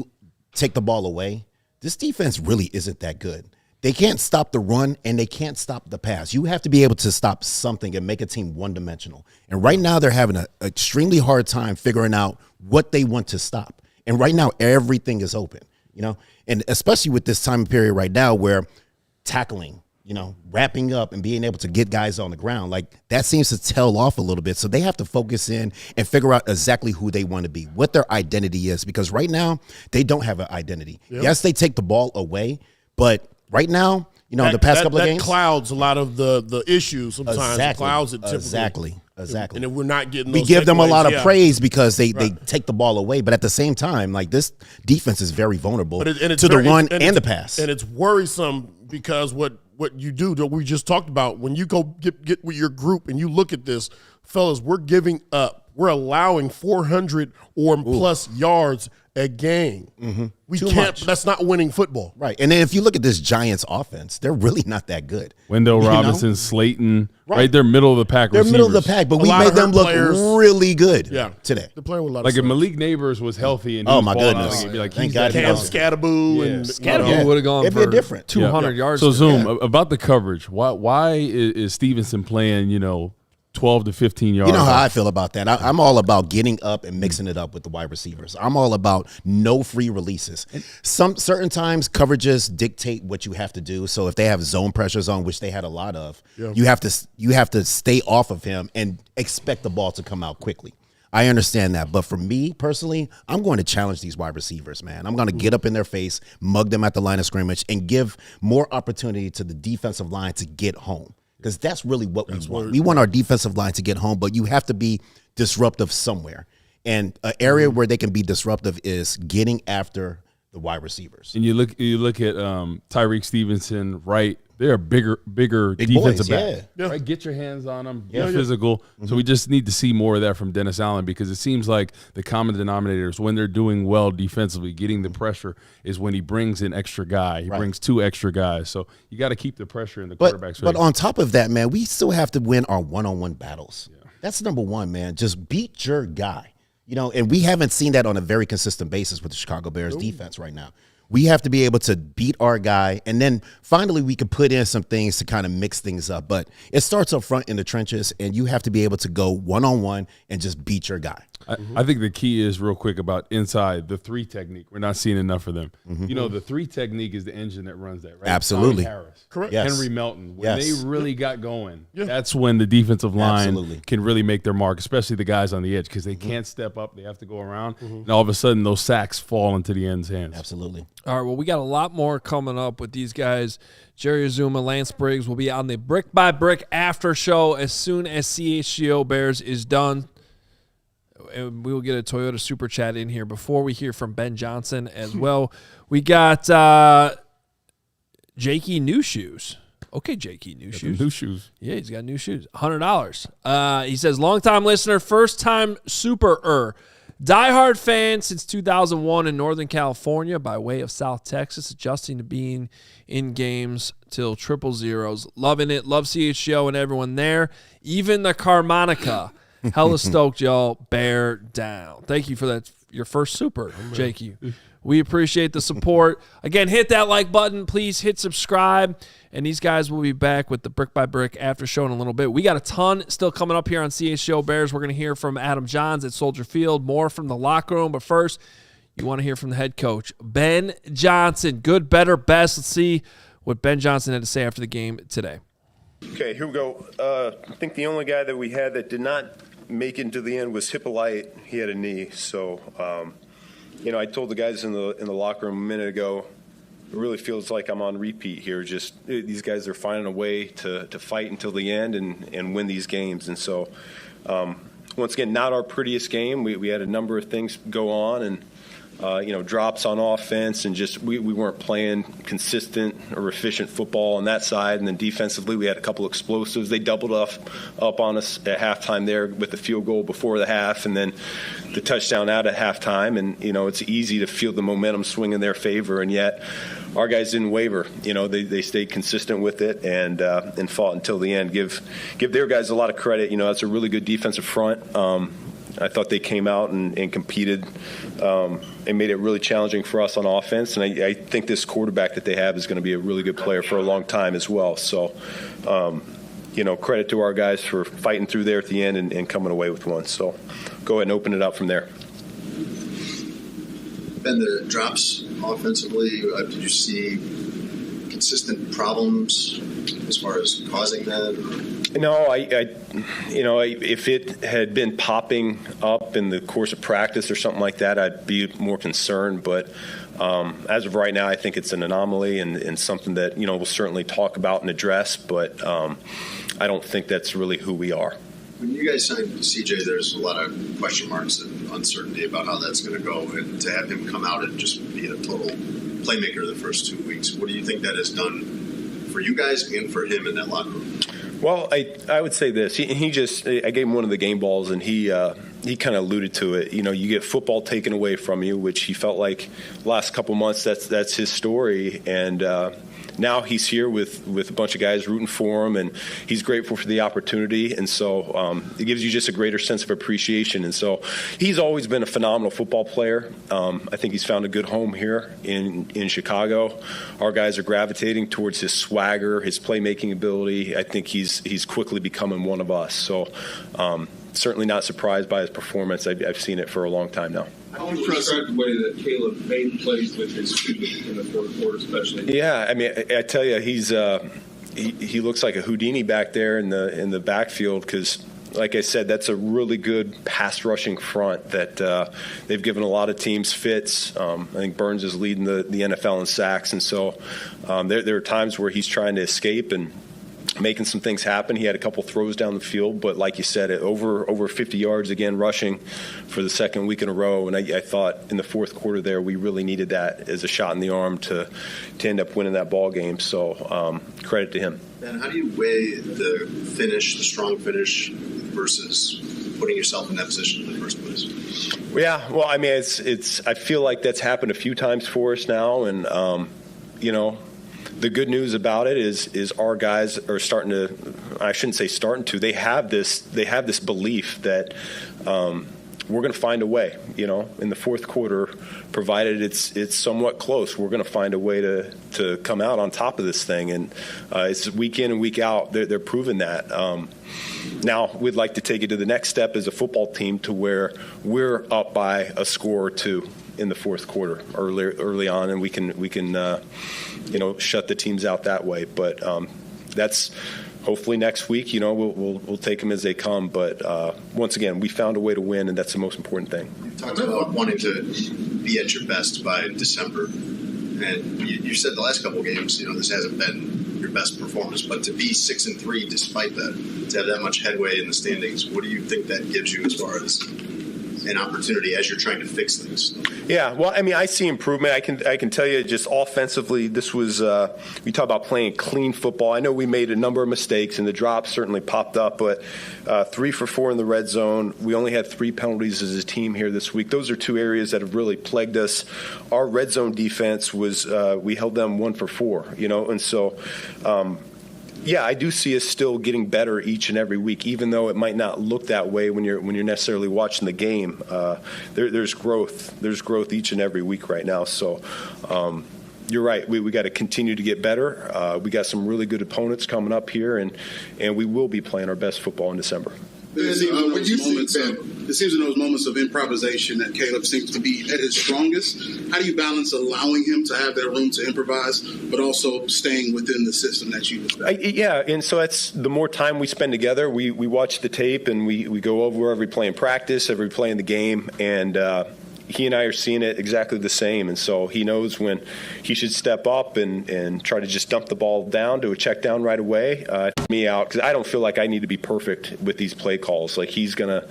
take the ball away, this defense really isn't that good. They can't stop the run, and they can't stop the pass. You have to be able to stop something and make a team one-dimensional. And right now they're having an extremely hard time figuring out what they want to stop. And right now everything is open, and especially with this time period right now where tackling, wrapping up and being able to get guys on the ground, like that seems to tail off a little bit. So they have to focus in and figure out exactly who they want to be, what their identity is, because right now they don't have an identity. Yep. Yes, they take the ball away, but right now, the past couple of games, that clouds a lot of the issues. Sometimes exactly, it clouds it typically. Exactly. And if we're not getting, we give them a lot of praise because they take the ball away, but at the same time, like this defense is very vulnerable to the run and the pass, and it's worrisome because what you do that we just talked about, when you go get with your group and you look at this, fellas, we're giving up. We're allowing 400 or plus yards a game. We Too can't. much. That's not winning football, right? And then if you look at this Giants offense, they're really not that good. Wendell Robinson, Slayton, right? They're middle of the pack. They're receivers. middle of the pack, but we made them look really good. Yeah, today. They're playing with a lot like of if Malik Neighbors was healthy and oh my goodness, out, like, thank God, Cam Scattaboo and Scattaboo would have gone It'd for be different. 200 yards. So Zoom about the coverage. Why is Stevenson playing 12 to 15 yards? You know how I feel about that. I'm all about getting up and mixing it up with the wide receivers. I'm all about no free releases. Some certain times coverages dictate what you have to do. So if they have zone pressures on, which they had a lot of, you have to stay off of him and expect the ball to come out quickly. I understand that. But for me personally, I'm going to challenge these wide receivers, man. I'm going to get up in their face, mug them at the line of scrimmage, and give more opportunity to the defensive line to get home. Because that's really what we want. We want our defensive line to get home, but you have to be disruptive somewhere. And an area where they can be disruptive is getting after the wide receivers. And you look at Tyreek Stevenson, right? They're big defensive boys, back. Right? Get your hands on them. They're physical. So we just need to see more of that from Dennis Allen, because it seems like the common denominator is when they're doing well defensively, getting the pressure is when he brings an extra guy. He brings 2 extra guys. So you got to keep the pressure in the quarterback's face. But on top of that, man, we still have to win our one-on-one battles. That's number one, man. Just beat your guy. And we haven't seen that on a very consistent basis with the Chicago Bears defense right now. We have to be able to beat our guy, and then finally we can put in some things to kind of mix things up. But it starts up front in the trenches, and you have to be able to go one-on-one and just beat your guy. I think the key is, real quick, about inside, the 3 technique. We're not seeing enough of them. The 3 technique is the engine that runs that, right? Absolutely. Tommy Harris, correct. Yes. Henry Melton. When they really got going, Yeah. that's when the defensive line Absolutely. can really make their mark, especially the guys on the edge, because they can't step up. They have to go around. And all of a sudden, those sacks fall into the end's hands. Absolutely. All right, well, we got a lot more coming up with these guys. Jerry Azumah, Lance Briggs will be on the Brick by Brick after show as soon as CHGO Bears is done. And we will get a Toyota Super Chat in here before we hear from Ben Johnson as well. We got Jakey New Shoes. Okay, Jakey New Shoes. New shoes. Yeah, he's got new shoes. $100. He says, long-time listener, first-time super-er. Diehard fan since 2001 in Northern California by way of South Texas, adjusting to being in games till 000. Loving it. Love CHGO and everyone there. Even the Carmonica. Hella stoked, y'all. Bear down. Thank you for that. Your first super, Jakey. We appreciate the support. Again, hit that like button. Please hit subscribe. And these guys will be back with the Brick by Brick after show in a little bit. We got a ton still coming up here on CHGO Bears. We're going to hear from Adam Jahns at Soldier Field, more from the locker room. But first, you want to hear from the head coach, Ben Johnson. Good, better, best. Let's see what Ben Johnson had to say after the game today. Okay, here we go. I think the only guy that we had that did not make it into the end was Hippolyte. He had a knee. So, I told the guys in the locker room a minute ago, it really feels like I'm on repeat here. Just these guys are finding a way to fight until the end and win these games. And so, once again, not our prettiest game. We had a number of things go on, and drops on offense, and just we weren't playing consistent or efficient football on that side. And then defensively, we had a couple explosives. They doubled up on us at halftime there with the field goal before the half, and then the touchdown out at halftime. And it's easy to feel the momentum swing in their favor, and yet our guys didn't waver. They stayed consistent with it and fought until the end. Give their guys a lot of credit. That's a really good defensive front. I thought they came out and competed and made it really challenging for us on offense. And I think this quarterback that they have is going to be a really good player for a long time as well. So, credit to our guys for fighting through there at the end and coming away with one. So go ahead and open it up from there. And the drops offensively, did you see consistent problems as far as causing that? No, if it had been popping up in the course of practice or something like that, I'd be more concerned. But as of right now, I think it's an anomaly and something that, we'll certainly talk about and address. But I don't think that's really who we are. When you guys signed CJ, there's a lot of question marks and uncertainty about how that's going to go. And to have him come out and just be a total playmaker the first 2 weeks, what do you think that has done for you guys and for him in that locker room? Well, I would say this. I gave him one of the game balls, and he kind of alluded to it. You get football taken away from you, which he felt like last couple months that's his story. And now he's here with a bunch of guys rooting for him, and he's grateful for the opportunity. And so it gives you just a greater sense of appreciation. And so he's always been a phenomenal football player. I think he's found a good home here in Chicago. Our guys are gravitating towards his swagger, his playmaking ability. I think he's quickly becoming one of us. So certainly not surprised by his performance. I've seen it for a long time now. How would you describe the way that Caleb made plays with his feet in the fourth quarter, especially? Yeah, I mean, I tell you, he looks like a Houdini back there in the backfield because, like I said, that's a really good pass rushing front that they've given a lot of teams fits. I think Burns is leading the NFL in sacks, and so there are times where he's trying to escape and making some things happen. He had a couple throws down the field, but like you said, over 50 yards again rushing for the second week in a row. And I thought in the fourth quarter there we really needed that as a shot in the arm to end up winning that ball game. So credit to him. And how do you weigh the strong finish versus putting yourself in that position in the first place? Yeah, well, I mean, it's. I feel like that's happened a few times for us now, and the good news about it is our guys are starting to. I shouldn't say starting to. They have this belief that we're going to find a way. In the fourth quarter, provided it's somewhat close, we're going to find a way to come out on top of this thing. And it's week in and week out. They're proving that. Now we'd like to take it to the next step as a football team to where we're up by a score or two in the fourth quarter early on, and we can shut the teams out that way. But that's hopefully next week. We'll take them as they come. But once again, we found a way to win, and that's the most important thing. You talked about wanting to be at your best by December, and you said the last couple of games, this hasn't been your best performance, but to be 6-3 despite that, to have that much headway in the standings, what do you think that gives you as far as an opportunity as you're trying to fix things? Yeah, well, I mean, I see improvement. I can tell you just offensively, this was we talk about playing clean football. I know we made a number of mistakes, and the drops certainly popped up, but 3 for 4 in the red zone. We only had 3 penalties as a team here this week. Those are 2 areas that have really plagued us. Our red zone defense was we held them 1 for 4, and so yeah, I do see us still getting better each and every week, even though it might not look that way when you're necessarily watching the game. There's growth. There's growth each and every week right now. So you're right. We got to continue to get better. We got some really good opponents coming up here, and we will be playing our best football in December. It seems in those moments of improvisation that Caleb seems to be at his strongest. How do you balance allowing him to have that room to improvise, but also staying within the system that you expect? Yeah, and so that's the more time we spend together. We watch the tape, and we go over every play in practice, every play in the game, and he and I are seeing it exactly the same, and so he knows when he should step up and try to just dump the ball down to a check down right away. Me out because I don't feel like I need to be perfect with these play calls. Like he's gonna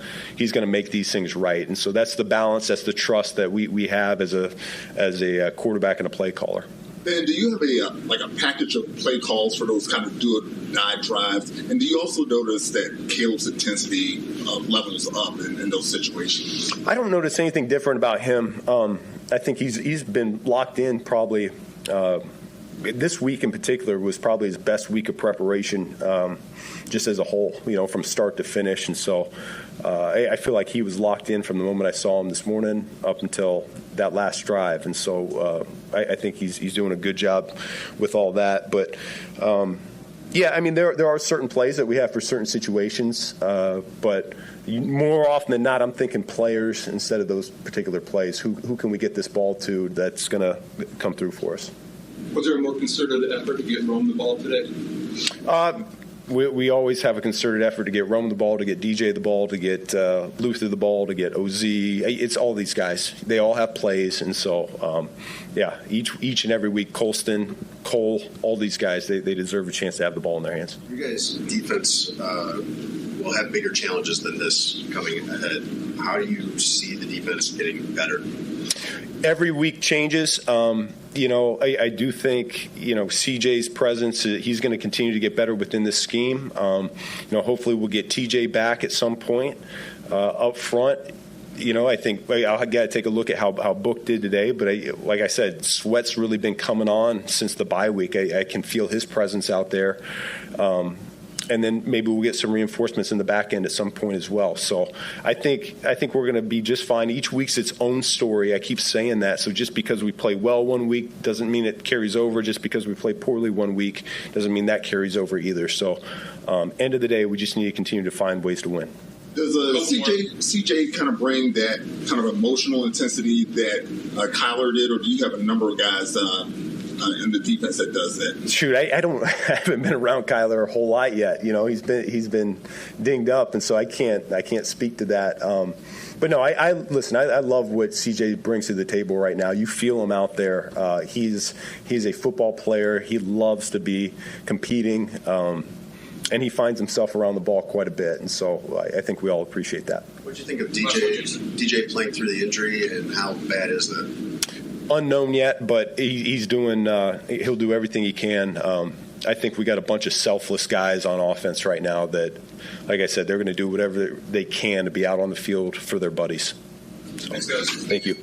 make these things right, and so that's the balance, that's the trust that we have as a quarterback and a play caller. Ben, do you have a package of play calls for those kind of do-or-die drives? And do you also notice that Caleb's intensity levels up in those situations? I don't notice anything different about him. I think he's been locked in probably. This week in particular was probably his best week of preparation, just as a whole, from start to finish. And so I feel like he was locked in from the moment I saw him this morning up until that last drive. And so I think he's doing a good job with all that. But, there are certain plays that we have for certain situations, but more often than not, I'm thinking players instead of those particular plays. Who can we get this ball to that's going to come through for us? Was there a more concerted effort to get Rome the ball today? We always have a concerted effort to get Rome the ball, to get DJ the ball, to get Luther the ball, to get OZ. It's all these guys. They all have plays, and so each and every week, Colston, Cole, all these guys, they deserve a chance to have the ball in their hands. You guys' defense will have bigger challenges than this coming ahead. How do you see the defense getting better? Every week changes. I do think, CJ's presence, he's going to continue to get better within this scheme. Hopefully we'll get TJ back at some point up front. I think I'll got to take a look at how Book did today. But like I said, Sweat's really been coming on since the bye week. I can feel his presence out there. And then maybe we'll get some reinforcements in the back end at some point as well. So I think we're going to be just fine. Each week's its own story. I keep saying that. So just because we play well one week doesn't mean it carries over. Just because we play poorly one week doesn't mean that carries over either. So end of the day, we just need to continue to find ways to win. Does CJ kind of bring that kind of emotional intensity that Kyler did, or do you have a number of guys in the defense that does that? Shoot, I haven't been around Kyler a whole lot yet. He's been dinged up, and so I can't speak to that. But no, I listen. I love what CJ brings to the table right now. You feel him out there. He's a football player. He loves to be competing. And he finds himself around the ball quite a bit, and so I think we all appreciate that. What do you think of DJ playing through the injury, and how bad is that? Unknown yet, but he's doing. He'll do everything he can. I think we got a bunch of selfless guys on offense right now that, like I said, they're going to do whatever they can to be out on the field for their buddies. So, thanks, guys. Thank you.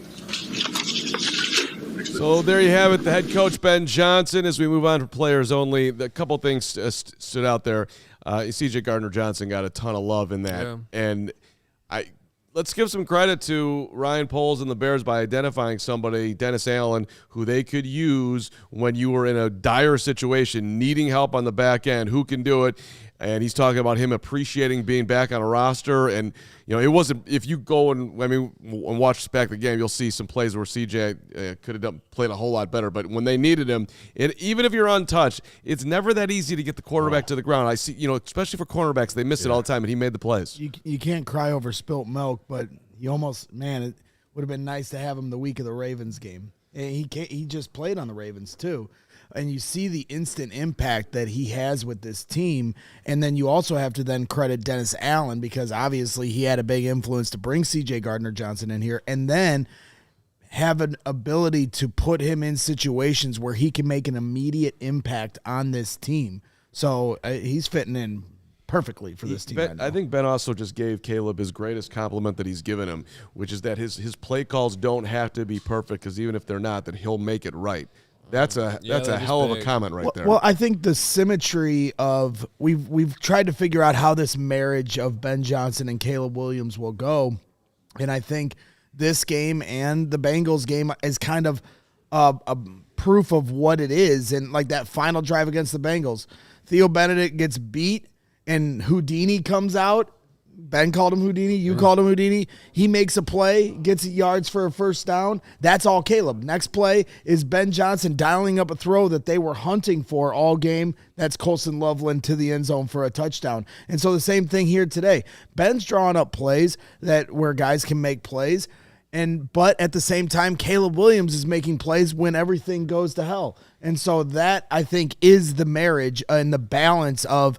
So there you have it, the head coach, Ben Johnson. As we move on to players only, a couple things stood out there. CJ Gardner-Johnson got a ton of love in that. Yeah. And let's give some credit to Ryan Poles and the Bears by identifying somebody, Dennis Allen, who they could use when you were in a dire situation, needing help on the back end. Who can do it? And he's talking about him appreciating being back on a roster. And, it wasn't – if you go and watch back the game, you'll see some plays where CJ could have played a whole lot better. But when they needed him, even if you're untouched, it's never that easy to get the quarterback to the ground. I see, especially for cornerbacks, they miss it all the time, and he made the plays. You can't cry over spilt milk, but you almost – it would have been nice to have him the week of the Ravens game. And he just played on the Ravens too. And you see the instant impact that he has with this team. And then you also have to then credit Dennis Allen, because obviously he had a big influence to bring CJ Gardner-Johnson in here, and then have an ability to put him in situations where he can make an immediate impact on this team. So he's fitting in perfectly for this team right now. I think Ben also just gave Caleb his greatest compliment that he's given him, which is that his play calls don't have to be perfect, because even if they're not, then he'll make it right. That's a hell of a comment right there. Well, I think the symmetry of we've tried to figure out how this marriage of Ben Johnson and Caleb Williams will go, and I think this game and the Bengals game is kind of a proof of what it is. And like that final drive against the Bengals, Theo Benedict gets beat and Houdini comes out. Ben called him Houdini. You called him Houdini. He makes a play, gets yards for a first down. That's all Caleb. Next play is Ben Johnson dialing up a throw that they were hunting for all game. That's Colston Loveland to the end zone for a touchdown. And so the same thing here today. Ben's drawing up plays where guys can make plays. But at the same time, Caleb Williams is making plays when everything goes to hell. And so that, I think, is the marriage and the balance of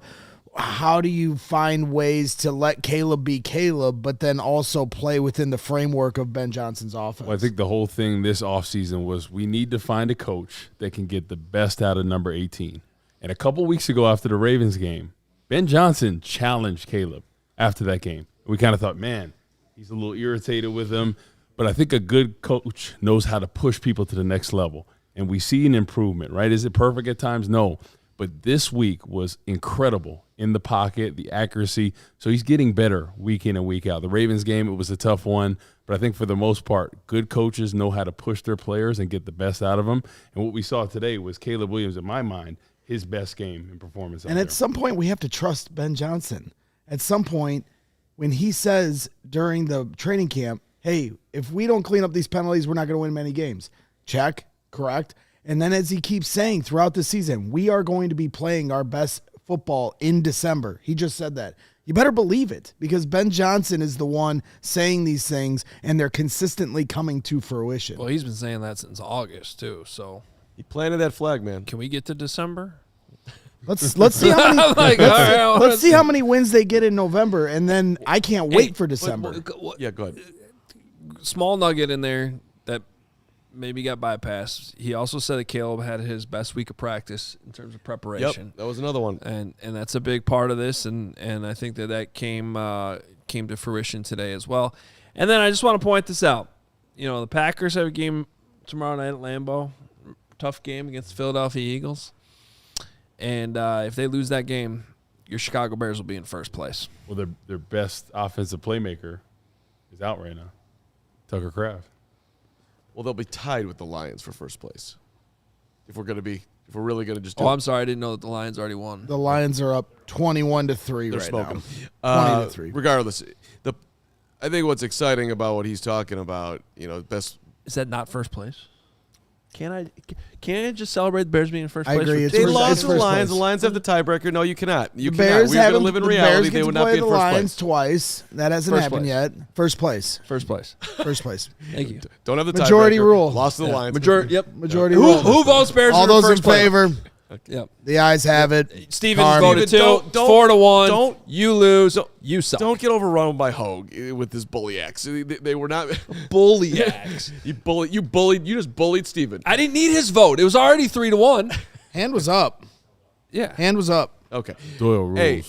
how do you find ways to let Caleb be Caleb, but then also play within the framework of Ben Johnson's offense? Well, I think the whole thing this offseason was we need to find a coach that can get the best out of number 18. And a couple weeks ago after the Ravens game, Ben Johnson challenged Caleb after that game. We kind of thought, man, he's a little irritated with him. But I think a good coach knows how to push people to the next level. And we see an improvement, right? Is it perfect at times? No. But this week was incredible in the pocket, the accuracy. So he's getting better week in and week out. The Ravens game, it was a tough one. But I think for the most part, good coaches know how to push their players and get the best out of them. And what we saw today was Caleb Williams, in my mind, his best game and performance. And at some point, we have to trust Ben Johnson. At some point, when he says during the training camp, hey, if we don't clean up these penalties, we're not going to win many games. Check, correct. And then as he keeps saying throughout the season, we are going to be playing our best football in December. He just said that. You better believe it, because Ben Johnson is the one saying these things, and they're consistently coming to fruition. Well, he's been saying that since August, too. So he planted that flag, man. Can we get to December? Let's see how many let's see how many wins they get in November, and then I can't wait for December. Yeah, go ahead. Small nugget in there that maybe got bypassed. He also said that Caleb had his best week of practice in terms of preparation. Yep, that was another one. And that's a big part of this, and I think that came to fruition today as well. And then I just want to point this out. You know, the Packers have a game tomorrow night at Lambeau. Tough game against the Philadelphia Eagles. And if they lose that game, your Chicago Bears will be in first place. Well, their best offensive playmaker is out right now, Tucker Kraft. Well, they'll be tied with the Lions for first place. If we're really going to just. I'm sorry, I didn't know that the Lions already won. The Lions are up 21-3 They're right smoking. now. 20-3. Regardless, I think what's exciting about what he's talking about, best. Is that not first place? Can't I just celebrate the Bears being in first place? I agree. They lost to the Lions. The Lions have the tiebreaker. No, you cannot. You the cannot. Bears We're going to live in reality. They would not be in the first Lions place. twice. That hasn't happened yet. First place. First place. First place. Thank you. Don't have the majority tiebreaker. rule. Lost to the Lions. Majority rule. rule. Who votes Bears? All those in first place? favor. Yep. The ayes have it. Stevens voted 2. 4-1. You lose. You suck. Don't get overrun by Hoge with his bully acts. They were not bully acts. You just bullied Steven. I didn't need his vote. It was already 3-1. Hand was up. Yeah. Hand was up. Okay. Doyle rules. Hey.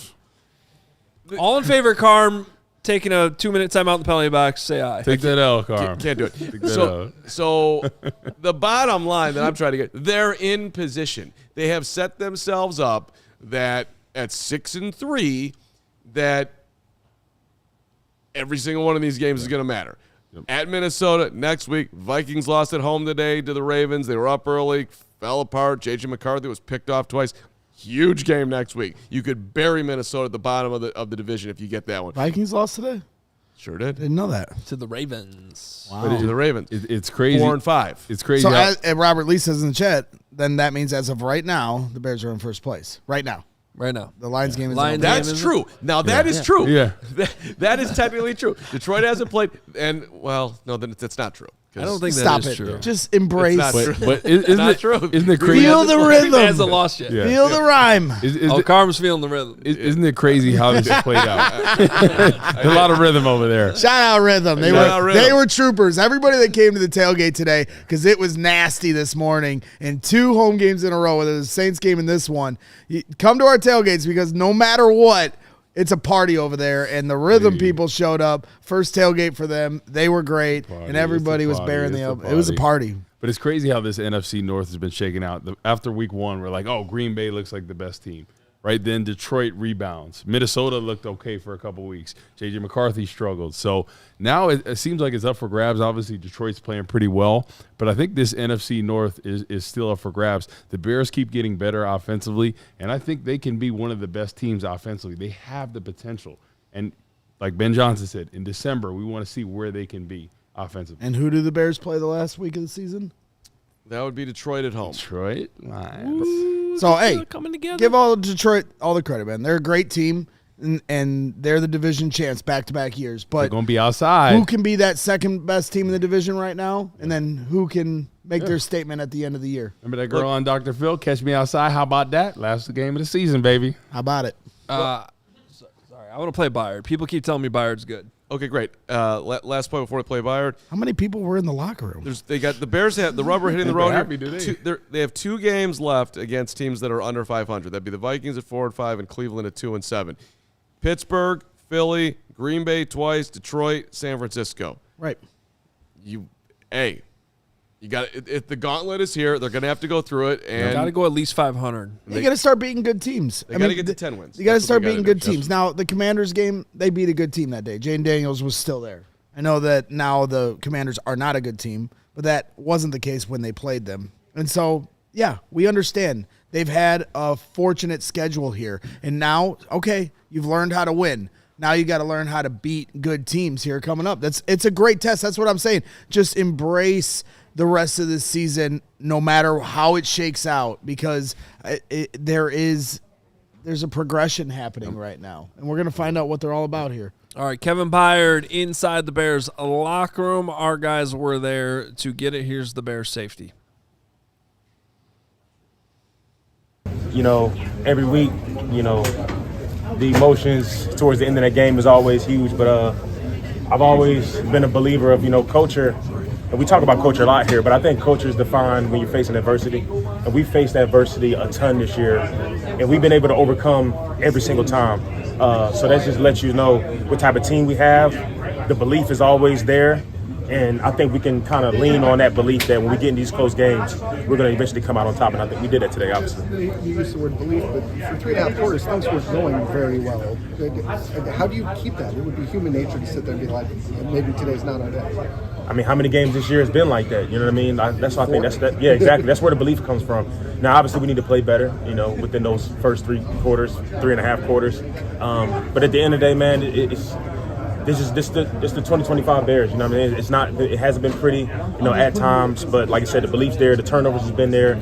All in favor of Carm taking a 2-minute timeout in the penalty box, say aye. Take that L, Carm. Can't do it. So the bottom line that I'm trying to get, they're in position. They have set themselves up that at 6-3, that every single one of these games is going to matter. Yep. At Minnesota next week, Vikings lost at home today to the Ravens. They were up early, fell apart. JJ McCarthy was picked off twice. Huge game next week. You could bury Minnesota at the bottom of the division if you get that one. Vikings lost today? Sure did. Didn't know that. To the Ravens. Wow. To the Ravens. It's crazy. 4-5. It's crazy. So as Robert Lee says in the chat, then that means as of right now, the Bears are in first place. Right now. The Lions game is Lions That's true. Now that is true. Yeah. That is technically true. Detroit hasn't played, and no, then that's not true. I don't think Stop that is it. true. Just embrace. But isn't it true? Isn't it crazy? Feel the rhythm. Hasn't lost yet. Yeah. Feel the rhyme. Carm's feeling the rhythm. Isn't it crazy how this played out? A lot of rhythm over there. Shout out Rhythm. They were troopers. Everybody that came to the tailgate today, because it was nasty this morning, and 2 home games in a row, whether it was the Saints game and this one. Come to our tailgates, because no matter what, it's a party over there, and the Rhythm people showed up. First tailgate for them. They were great, and everybody was bearing the up. It was a party. But it's crazy how this NFC North has been shaken out. After week 1, we're like, oh, Green Bay looks like the best team. Right then, Detroit rebounds. Minnesota looked okay for a couple weeks. J.J. McCarthy struggled. So now it seems like it's up for grabs. Obviously, Detroit's playing pretty well. But I think this NFC North is still up for grabs. The Bears keep getting better offensively, and I think they can be one of the best teams offensively. They have the potential. And like Ben Johnson said, in December, we want to see where they can be offensively. And who do the Bears play the last week of the season? That would be Detroit at home. Detroit? Nice. So, hey, Coming together. give all Detroit all the credit, man. They're a great team, and they're the division champs back-to-back years. But they're going to be outside. Who can be that second-best team in the division right now? And then who can make their statement at the end of the year? Remember that girl on Dr. Phil, Catch Me Outside? How about that? Last game of the season, baby. How about it? Sorry, I want to play Byard. People keep telling me Byard's good. Okay, great. Last point before we play Byard. How many people were in the locker room? They got the Bears have the rubber hitting the road. Happy, do they? They have 2 games left against teams that are under 500. That'd be the Vikings at 4-5 and Cleveland at 2-7. Pittsburgh, Philly, Green Bay twice, Detroit, San Francisco. Right. You got if the gauntlet is here, they're going to have to go through it, and You got to go at least 500. You got to start beating good teams. They got to get to 10 wins. You got to That's what start they gotta beating do. good teams. Now, the Commanders game, they beat a good team that day. Jane Daniels was still there. I know that now the Commanders are not a good team, but that wasn't the case when they played them. And so, yeah, we understand. They've had a fortunate schedule here. And now, okay, you've learned how to win. Now you got to learn how to beat good teams here coming up. It's a great test. That's what I'm saying. Just embrace the rest of this season, no matter how it shakes out, because there's a progression happening right now, and we're going to find out what they're all about here. All right, Kevin Byard inside the Bears locker room. Our guys were there to get it. Here's the Bears safety. Every week, the emotions towards the end of that game is always huge, but I've always been a believer of, culture. And we talk about culture a lot here, but I think culture is defined when you're facing adversity. And we faced adversity a ton this year, and we've been able to overcome every single time. So that just lets you know what type of team we have. The belief is always there, and I think we can kind of lean on that belief that when we get in these close games, we're going to eventually come out on top, and I think we did that today, obviously. You used the word belief, but for 3.5 quarters, things were going very well. How do you keep that? It would be human nature to sit there and be like, maybe today's not our day. I mean, how many games this year has been like that? You know what I mean? That's what I think. Yeah, exactly. That's where the belief comes from. Now, obviously, we need to play better, within those first 3 quarters, 3.5 quarters. But at the end of the day, man, it's the 2025 Bears. You know what I mean? It hasn't been pretty, at times. But like I said, the belief's there. The turnovers has been there.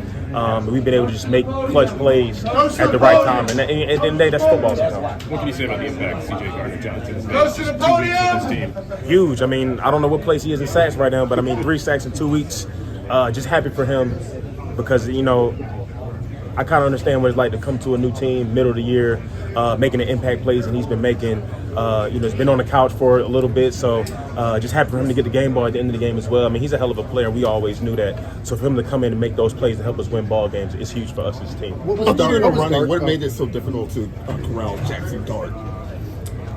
We've been able to just make clutch plays at the right time. And at the end of the day, that's football sometimes. What can you say about the impact CJ GARDNER-JOHNSON has made just 2 weeks with this team? Huge. I mean, I don't know what place he is in sacks right now, but 3 sacks in 2 weeks. Just happy for him because, I kind of understand what it's like to come to a new team middle of the year, making the impact plays, and he's been making. He's been on the couch for a little bit, so just happy for him to get the game ball at the end of the game as well. I mean, he's a hell of a player. We always knew that. So for him to come in and make those plays to help us win ball games is huge for us as a team. What made it so difficult to corral Jaxson Dart?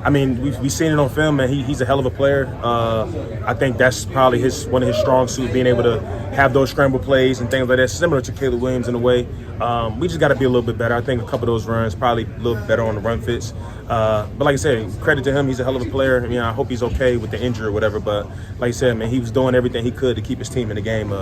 I mean, we've seen it on film, and he's a hell of a player. I think that's probably one of his strong suits, being able to have those scramble plays and things like that, similar to Caleb Williams in a way. We just got to be a little bit better. I think a couple of those runs, probably a little better on the run fits. But like I said, credit to him. He's a hell of a player. I mean, I hope he's okay with the injury or whatever. But like I said, man, he was doing everything he could to keep his team in the game.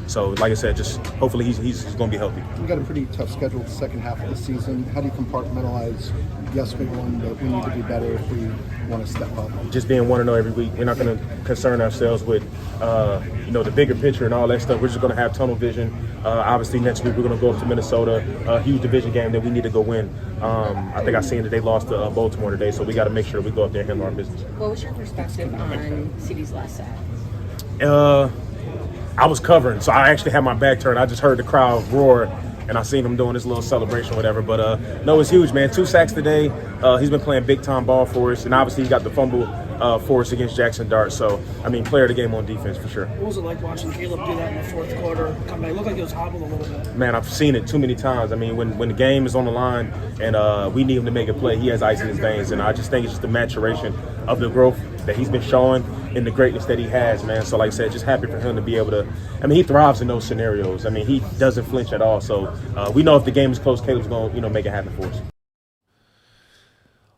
So like I said, just hopefully he's going to be healthy. You got a pretty tough schedule the second half of the season. How do you compartmentalize? Yes, we won, but we need to be better if we want to step up. Just being 1-0 every week. We're not going to concern ourselves with the bigger picture and all that stuff. We're just going to have tunnel vision. Obviously, next week we're going to go up to Minnesota, a huge division game that we need to go win. I think I seen that they lost to Baltimore today, so we got to make sure we go up there and handle our business. What was your perspective on CD's last sack? I was covering, so I actually had my back turned. I just heard the crowd roar, and I seen him doing this little celebration or whatever. But no, it's huge, man. 2 sacks today. He's been playing big-time ball for us, and obviously he got the fumble for us against Jaxson Dart. So, I mean, player of the game on defense for sure. What was it like watching Caleb do that in the fourth quarter? Come back, it looked like he was hobbled a little bit. Man, I've seen it too many times. I mean, when the game is on the line and we need him to make a play, he has ice in his veins. And I just think it's just the maturation of the growth that he's been showing and the greatness that he has, man. So, like I said, just happy for him to be able to – I mean, he thrives in those scenarios. I mean, he doesn't flinch at all. So, we know if the game is close, Caleb's going to, make it happen for us.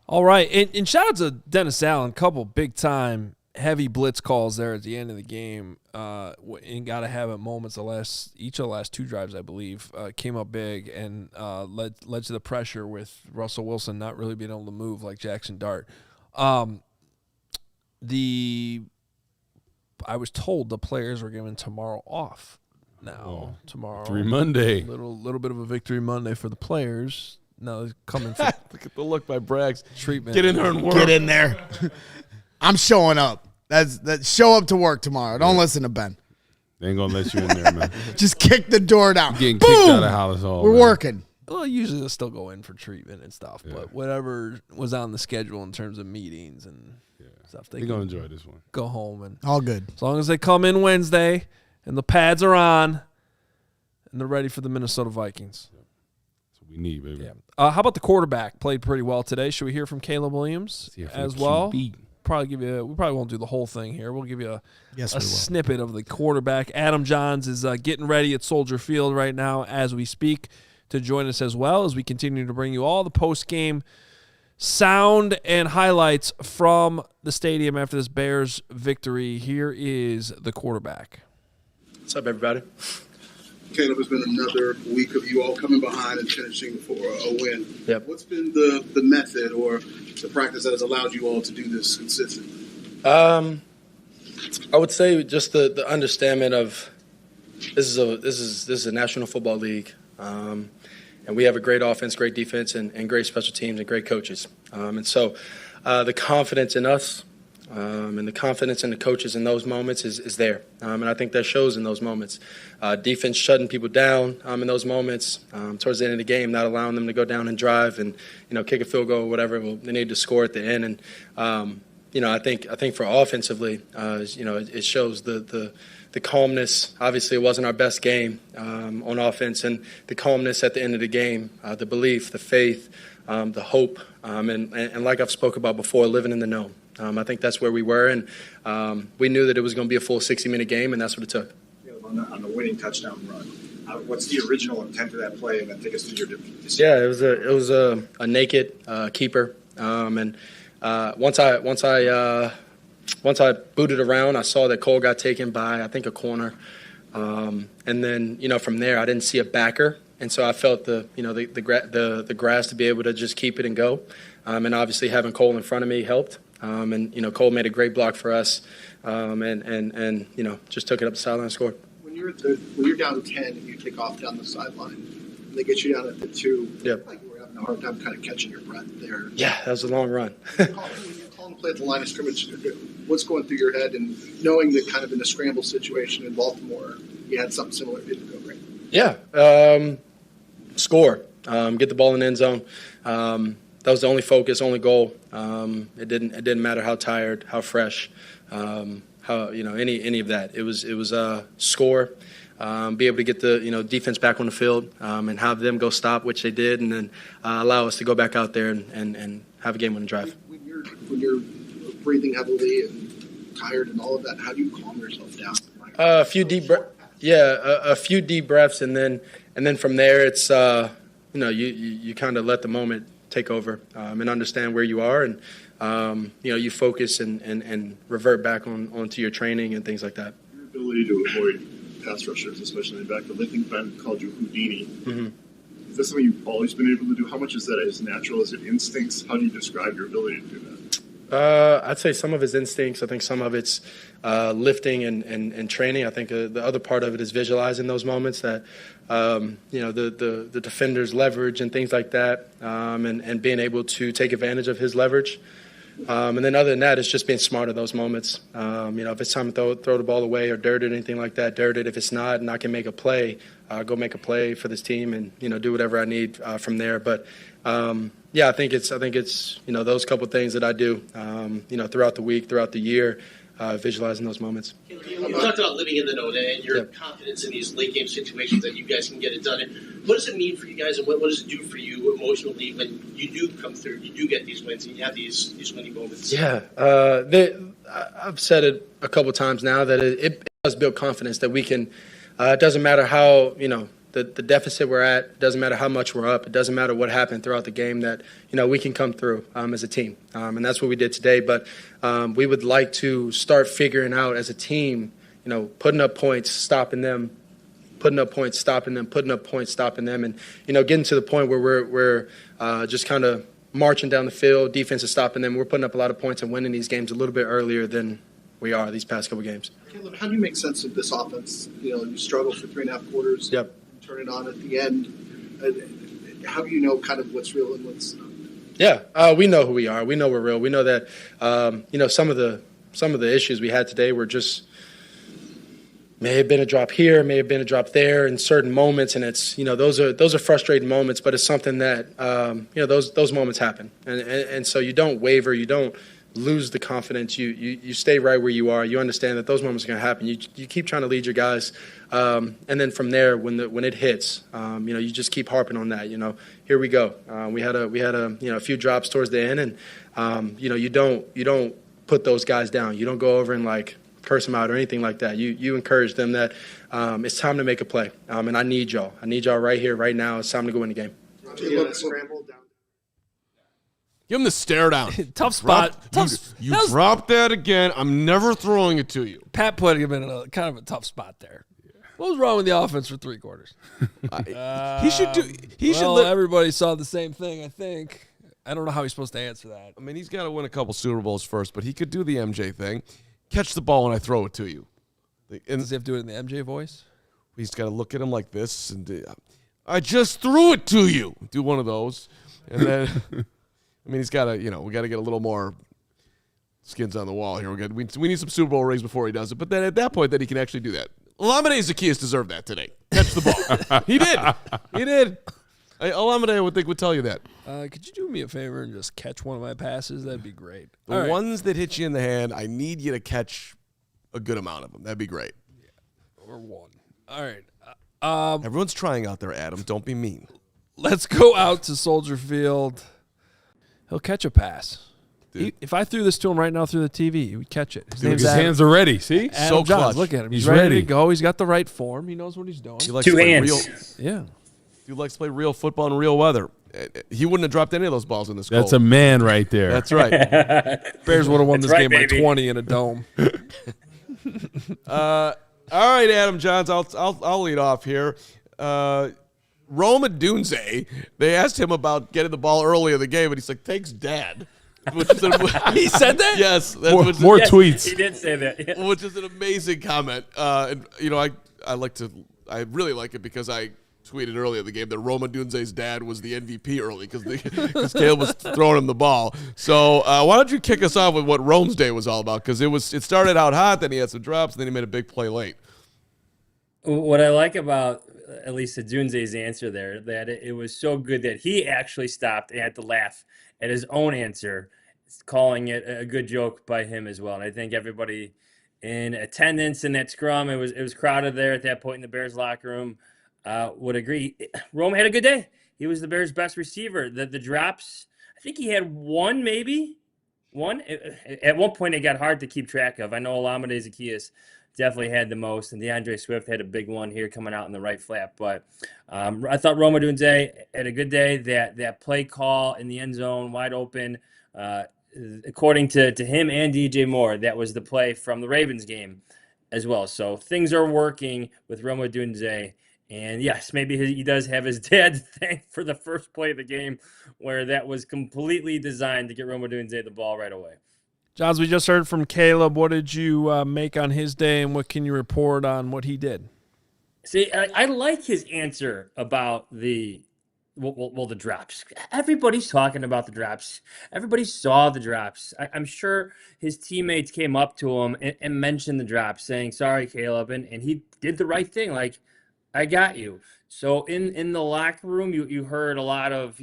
All right, and shout out to Dennis Allen, couple big-time heavy blitz calls there at the end of the game. And got to have at moments each of the last 2 drives, I believe, came up big and led to the pressure with Russell Wilson not really being able to move like Jaxson Dart. I was told the players were given tomorrow off. Now tomorrow, Victory Monday, little bit of a victory Monday for the players. No, coming for Look at the look by Braggs. treatment. Get in there and work. Get in there. I'm showing up. That's show up to work tomorrow. Don't listen to Ben. They ain't gonna let you in there, man. Just kick the door down. Getting Boom! kicked out of Hollis Hall. We're man. working. Well, usually they'll still go in for treatment and stuff, but whatever was on the schedule in terms of meetings and stuff, They're gonna enjoy this one. Go home and all good. As long as they come in Wednesday and the pads are on and they're ready for the Minnesota Vikings. That's what we need, baby. Yeah. How about the quarterback? Played pretty well today. Should we hear from Caleb Williams as well? QB. We probably won't do the whole thing here. We'll give you a will. snippet of the quarterback. Adam Jahns is getting ready at Soldier Field right now as we speak to join us as well as we continue to bring you all the post-game sound and highlights from the stadium after this Bears victory. Here is the quarterback. What's up, everybody? Caleb, it's been another week of you all coming behind and finishing for a win. Yep. What's been the method or the practice that has allowed you all to do this consistently? I would say just the understanding of this is a National Football League, and we have a great offense, great defense, and great special teams and great coaches. And so the confidence in us and the confidence in the coaches in those moments is there. And I think that shows in those moments. Defense shutting people down in those moments towards the end of the game, not allowing them to go down and drive and kick a field goal or whatever. Well, they need to score at the end. And I think for offensively, it shows the calmness. Obviously, it wasn't our best game on offense, and the calmness at the end of the game, the belief, the faith, the hope, and like I've spoke about before, living in the know. I think that's where we were, and we knew that it was going to be a full 60-minute game, and that's what it took. On the winning touchdown run, what's the original intent of that play, and then take us through your different? Yeah, it was a naked keeper, and once I booted around, I saw that Cole got taken by I think a corner, and then from there I didn't see a backer, and so I felt the grass to be able to just keep it and go, and obviously having Cole in front of me helped. And Cole made a great block for us, and just took it up the sideline and scored. When you're down 10 and you take off down the sideline, and they get you down at the 2. Yep. Like you were having a hard time kind of catching your breath there. Yeah, that was a long run. When you're calling the play at the line of scrimmage, what's going through your head, and knowing that kind of in a scramble situation in Baltimore, you had something similar didn't go great. Yeah, score, get the ball in the end zone. That was the only focus, only goal. It didn't matter how tired, how fresh, how any of that. It was score, be able to get the defense back on the field, and have them go stop, which they did, and then allow us to go back out there and have a game-winning drive. When you're breathing heavily and tired and all of that, how do you calm yourself down? A few deep breaths, and then from there it's you kind of let the moment take over and understand where you are, and you focus and revert back onto your training and things like that. Your ability to avoid pass rushers, especially back, I think Ben called you Houdini. Mm-hmm. Is that something you've always been able to do? How much is that as natural? Is it instincts? How do you describe your ability to do that? I'd say some of it's instincts. I think some of it's lifting and training. I think the other part of it is visualizing those moments that, the defender's leverage and things like that, and being able to take advantage of his leverage. And then other than that, it's just being smart in those moments. If it's time to throw the ball away or dirt it, anything like that, dirt it. If it's not and I can make a play, go make a play for this team and, do whatever I need from there. But, I think it's those couple things that I do, throughout the week, throughout the year, visualizing those moments. You talked about living in the know and your confidence in these late game situations that you guys can get it done. And what does it mean for you guys, and what does it do for you emotionally when you do come through, you do get these wins, and you have these winning moments? Yeah, I've said it a couple times now that it does build confidence that we can. It doesn't matter how the deficit we're at. It doesn't matter how much we're up. It doesn't matter what happened throughout the game. That we can come through as a team, and that's what we did today. But we would like to start figuring out as a team, putting up points, stopping them, putting up points, stopping them, putting up points, stopping them, and getting to the point where we're just kind of marching down the field. Defense is stopping them. We're putting up a lot of points and winning these games a little bit earlier than we are these past couple games. Caleb, how do you make sense of this offense? You struggle for 3.5 quarters. Yep. Turn it on at the end. how do you know kind of what's real and what's not? Yeah, we know who we are. We know we're real. We know that some of the issues we had today were just may have been a drop here, may have been a drop there in certain moments, and it's those are frustrating moments. But it's something that those moments happen, and so you don't waver, you don't lose the confidence. You stay right where you are. You understand that those moments are going to happen. You keep trying to lead your guys, and then from there, when it hits, you just keep harping on that. Here we go. We had a few drops towards the end, and you don't put those guys down. You don't go over and curse them out or anything like that. You encourage them that it's time to make a play, and I need y'all. I need y'all right here, right now. It's time to go win the game. Give him the stare down. Tough spot. You dropped that again. I'm never throwing it to you. Pat put him in a kind of a tough spot there. What was wrong with the offense for 3 quarters? He should do. Everybody saw the same thing. I think. I don't know how he's supposed to answer that. I mean, he's got to win a couple Super Bowls first, but he could do the MJ thing. Catch the ball when I throw it to you. And does he have to do it in the MJ voice? He's got to look at him like this and I just threw it to you. Do one of those, and then. I mean, he's got to, we got to get a little more skins on the wall here. We need some Super Bowl rings before he does it. But then at that point, then he can actually do that. Olamide Zaccheaus deserved that today. Catch the ball. He did. He did. Olamide, I would think, would tell you that. Could you do me a favor and just catch one of my passes? That'd be great. The ones that hit you in the hand, I need you to catch a good amount of them. That'd be great. Yeah. Or one. All right. Everyone's trying out there, Adam. Don't be mean. Let's go out to Soldier Field. He'll catch a pass. If I threw this to him right now through the TV, he would catch it. His hands are ready. See? Adam so Jahns, clutch. look at him. He's ready ready to go. He's got the right form. He knows what he's doing. He likes 2 to play hands. Yeah. He likes to play real football in real weather. He wouldn't have dropped any of those balls in this That's cold. a man right there. That's right. Bears would have won this That's game right, by baby. 20 in a dome. All right, Adam Jahns, I'll lead off here. Rome Odunze, they asked him about getting the ball early in the game, and he's like, "Thanks, Dad." Which is He said that? Yes. More Yes, tweets. He did say that. Yeah. Which is an amazing comment. And I really like it because I tweeted earlier in the game that Rome Odunze's dad was the MVP early because Caleb was throwing him the ball. So why don't you kick us off with what Rome's day was all about? Because it started out hot, then he had some drops, and then he made a big play late. What I like about at least Odunze's answer there, that it was so good that he actually stopped and had to laugh at his own answer, calling it a good joke by him as well. And I think everybody in attendance in that scrum, it was crowded there at that point in the Bears locker room, would agree. Rome had a good day. He was the Bears' best receiver. The drops, I think he had one, maybe one. At one point, it got hard to keep track of. I know Olamide Zaccheaus definitely had the most, and DeAndre Swift had a big one here coming out in the right flap. But I thought Rome Odunze had a good day. That play call in the end zone, wide open, according to him and DJ Moore, that was the play from the Ravens game as well. So things are working with Rome Odunze. And yes, maybe he does have his dad to thank for the first play of the game, where that was completely designed to get Rome Odunze the ball right away. Jahns, we just heard from Caleb. What did you make on his day, and what can you report on what he did? See, I like his answer about the drops. Everybody's talking about the drops. Everybody saw the drops. I'm sure his teammates came up to him and mentioned the drops, saying, "Sorry, Caleb," and he did the right thing. Like, I got you. So in the locker room, you heard a lot of,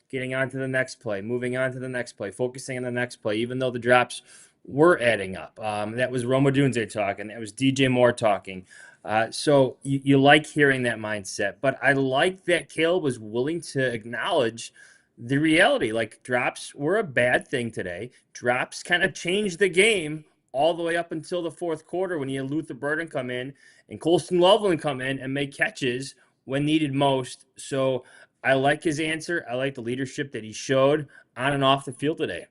getting on to the next play, moving on to the next play, focusing on the next play, even though the drops were adding up. That was Rome Odunze talking. That was DJ Moore talking. So you like hearing that mindset. But I like that Caleb was willing to acknowledge the reality. Like, drops were a bad thing today. Drops kind of changed the game all the way up until the fourth quarter when he had Luther Burden come in and Colston Loveland come in and make catches when needed most. So I like his answer. I like the leadership that he showed on and off the field today.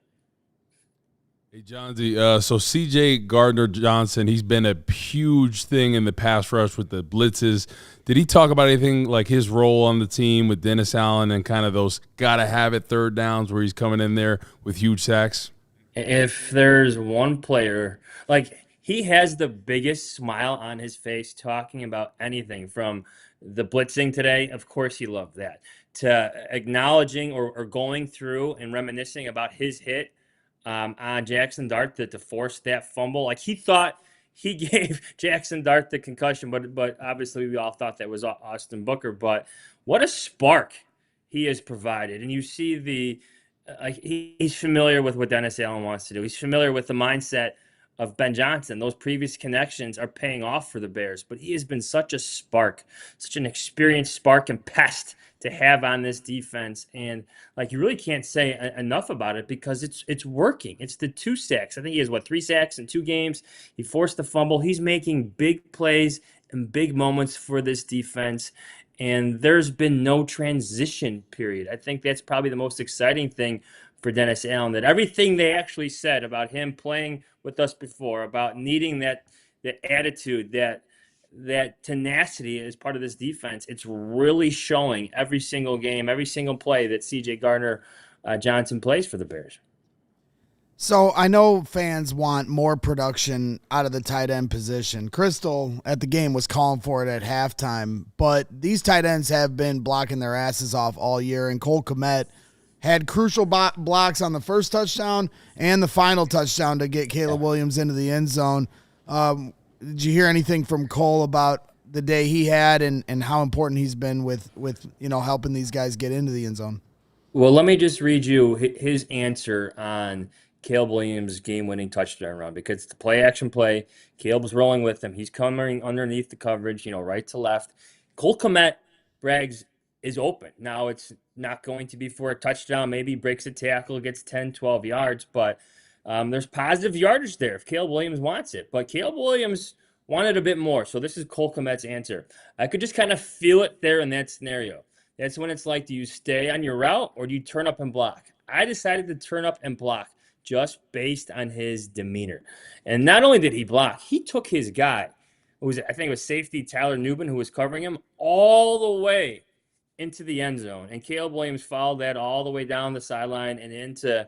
Hey, Johnsy, so CJ Gardner-Johnson, he's been a huge thing in the pass rush with the blitzes. Did he talk about anything like his role on the team with Dennis Allen and kind of those gotta-have-it third downs where he's coming in there with huge sacks? If there's one player, like, he has the biggest smile on his face talking about anything from The blitzing today, of course he loved that. To acknowledging or going through and reminiscing about his hit on Jaxson Dart to force that fumble. Like, he thought he gave Jaxson Dart the concussion, but obviously we all thought that was Austin Booker. But what a spark he has provided. And you see he's familiar with what Dennis Allen wants to do. He's familiar with the mindset of Ben Johnson. Those previous connections are paying off for the Bears, but he has been such a spark, such an experienced spark and pest to have on this defense. And you really can't say enough about it because it's working. It's the 2 sacks. I think he has 3 sacks in 2 games. He forced the fumble. He's making big plays and big moments for this defense. And there's been no transition period. I think that's probably the most exciting thing for Dennis Allen, that everything they actually said about him playing with us before, about needing that attitude, that tenacity as part of this defense, it's really showing every single game, every single play that CJ Gardner-Johnson plays for the Bears. So I know fans want more production out of the tight end position. Crystal at the game was calling for it at halftime, but these tight ends have been blocking their asses off all year, and Cole Kmet had crucial blocks on the first touchdown and the final touchdown to get Caleb Williams into the end zone. Did you hear anything from Cole about the day he had and how important he's been with helping these guys get into the end zone? Well, let me just read you his answer on Caleb Williams' game-winning touchdown run, because it's the play-action play. Caleb's rolling with him. He's coming underneath the coverage, right to left. Cole Kmet, Braggs, is open. Now, it's not going to be for a touchdown. Maybe breaks a tackle, gets 10, 12 yards, but there's positive yardage there if Caleb Williams wants it. But Caleb Williams wanted a bit more, so this is Cole Kmet's answer. I could just kind of feel it there in that scenario. That's when it's like, do you stay on your route or do you turn up and block? I decided to turn up and block just based on his demeanor. And not only did he block, he took his guy, I think it was safety Tyler Nubin, who was covering him, all the way into the end zone. And Caleb Williams followed that all the way down the sideline and into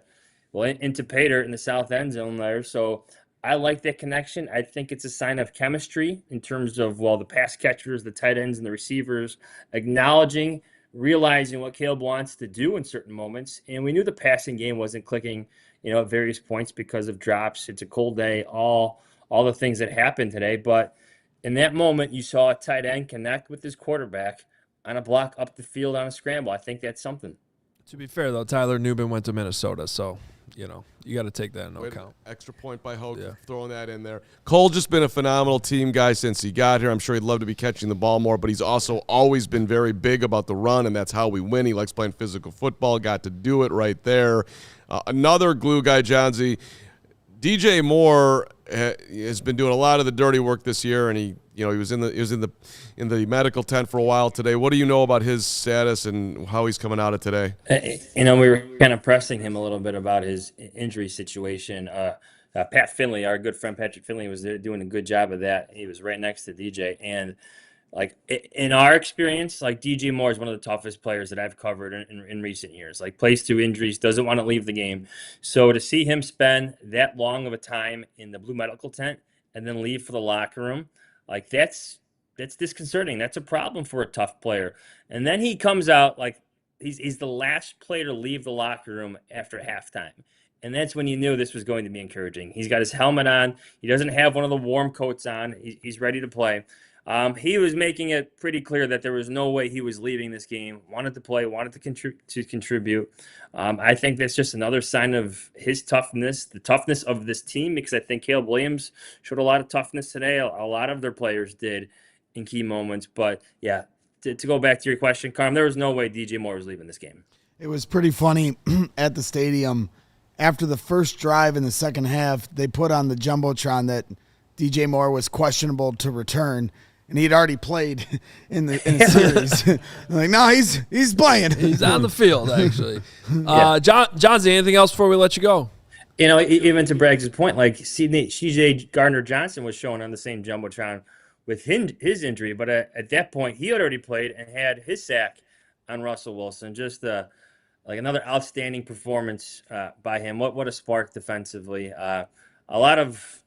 Pater in the south end zone there. So I like that connection. I think it's a sign of chemistry in terms of, the pass catchers, the tight ends, and the receivers acknowledging, realizing what Caleb wants to do in certain moments. And we knew the passing game wasn't clicking, at various points because of drops. It's a cold day, all the things that happened today. But in that moment, you saw a tight end connect with his quarterback on a block up the field on a scramble. I think that's something. To be fair, though, Tyler Nubin went to Minnesota, so you got to take that into account. Extra point by Hoge, throwing that in there. Cole just been a phenomenal team guy since he got here. I'm sure he'd love to be catching the ball more, but he's also always been very big about the run, and that's how we win. He likes playing physical football. Got to do it right there. Another glue guy, Johnsy. DJ Moore has been doing a lot of the dirty work this year, and he was in the medical tent for a while today. What do you know about his status and how he's coming out of today? We were kind of pressing him a little bit about his injury situation. Pat Finley, our good friend Patrick Finley, was there doing a good job of that. He was right next to DJ, and in our experience, DJ Moore is one of the toughest players that I've covered in recent years. Plays through injuries, doesn't want to leave the game. So to see him spend that long of a time in the blue medical tent and then leave for the locker room, that's disconcerting. That's a problem for a tough player. And then he comes out he's the last player to leave the locker room after halftime. And that's when you knew this was going to be encouraging. He's got his helmet on. He doesn't have one of the warm coats on. He's ready to play. He was making it pretty clear that there was no way he was leaving this game. Wanted to play, wanted to contribute. I think that's just another sign of his toughness, the toughness of this team, because I think Caleb Williams showed a lot of toughness today. A lot of their players did in key moments. But, to go back to your question, Carm, there was no way DJ Moore was leaving this game. It was pretty funny at the stadium. After the first drive in the second half, they put on the Jumbotron that DJ Moore was questionable to return. And he'd already played in the series. No, he's playing. He's on the field, actually. Johns, anything else before we let you go? Even to Braggs' point, CJ Gardner-Johnson was showing on the same Jumbotron with his injury, but at that point, he had already played and had his sack on Russell Wilson. Just another outstanding performance by him. What a spark defensively. A lot of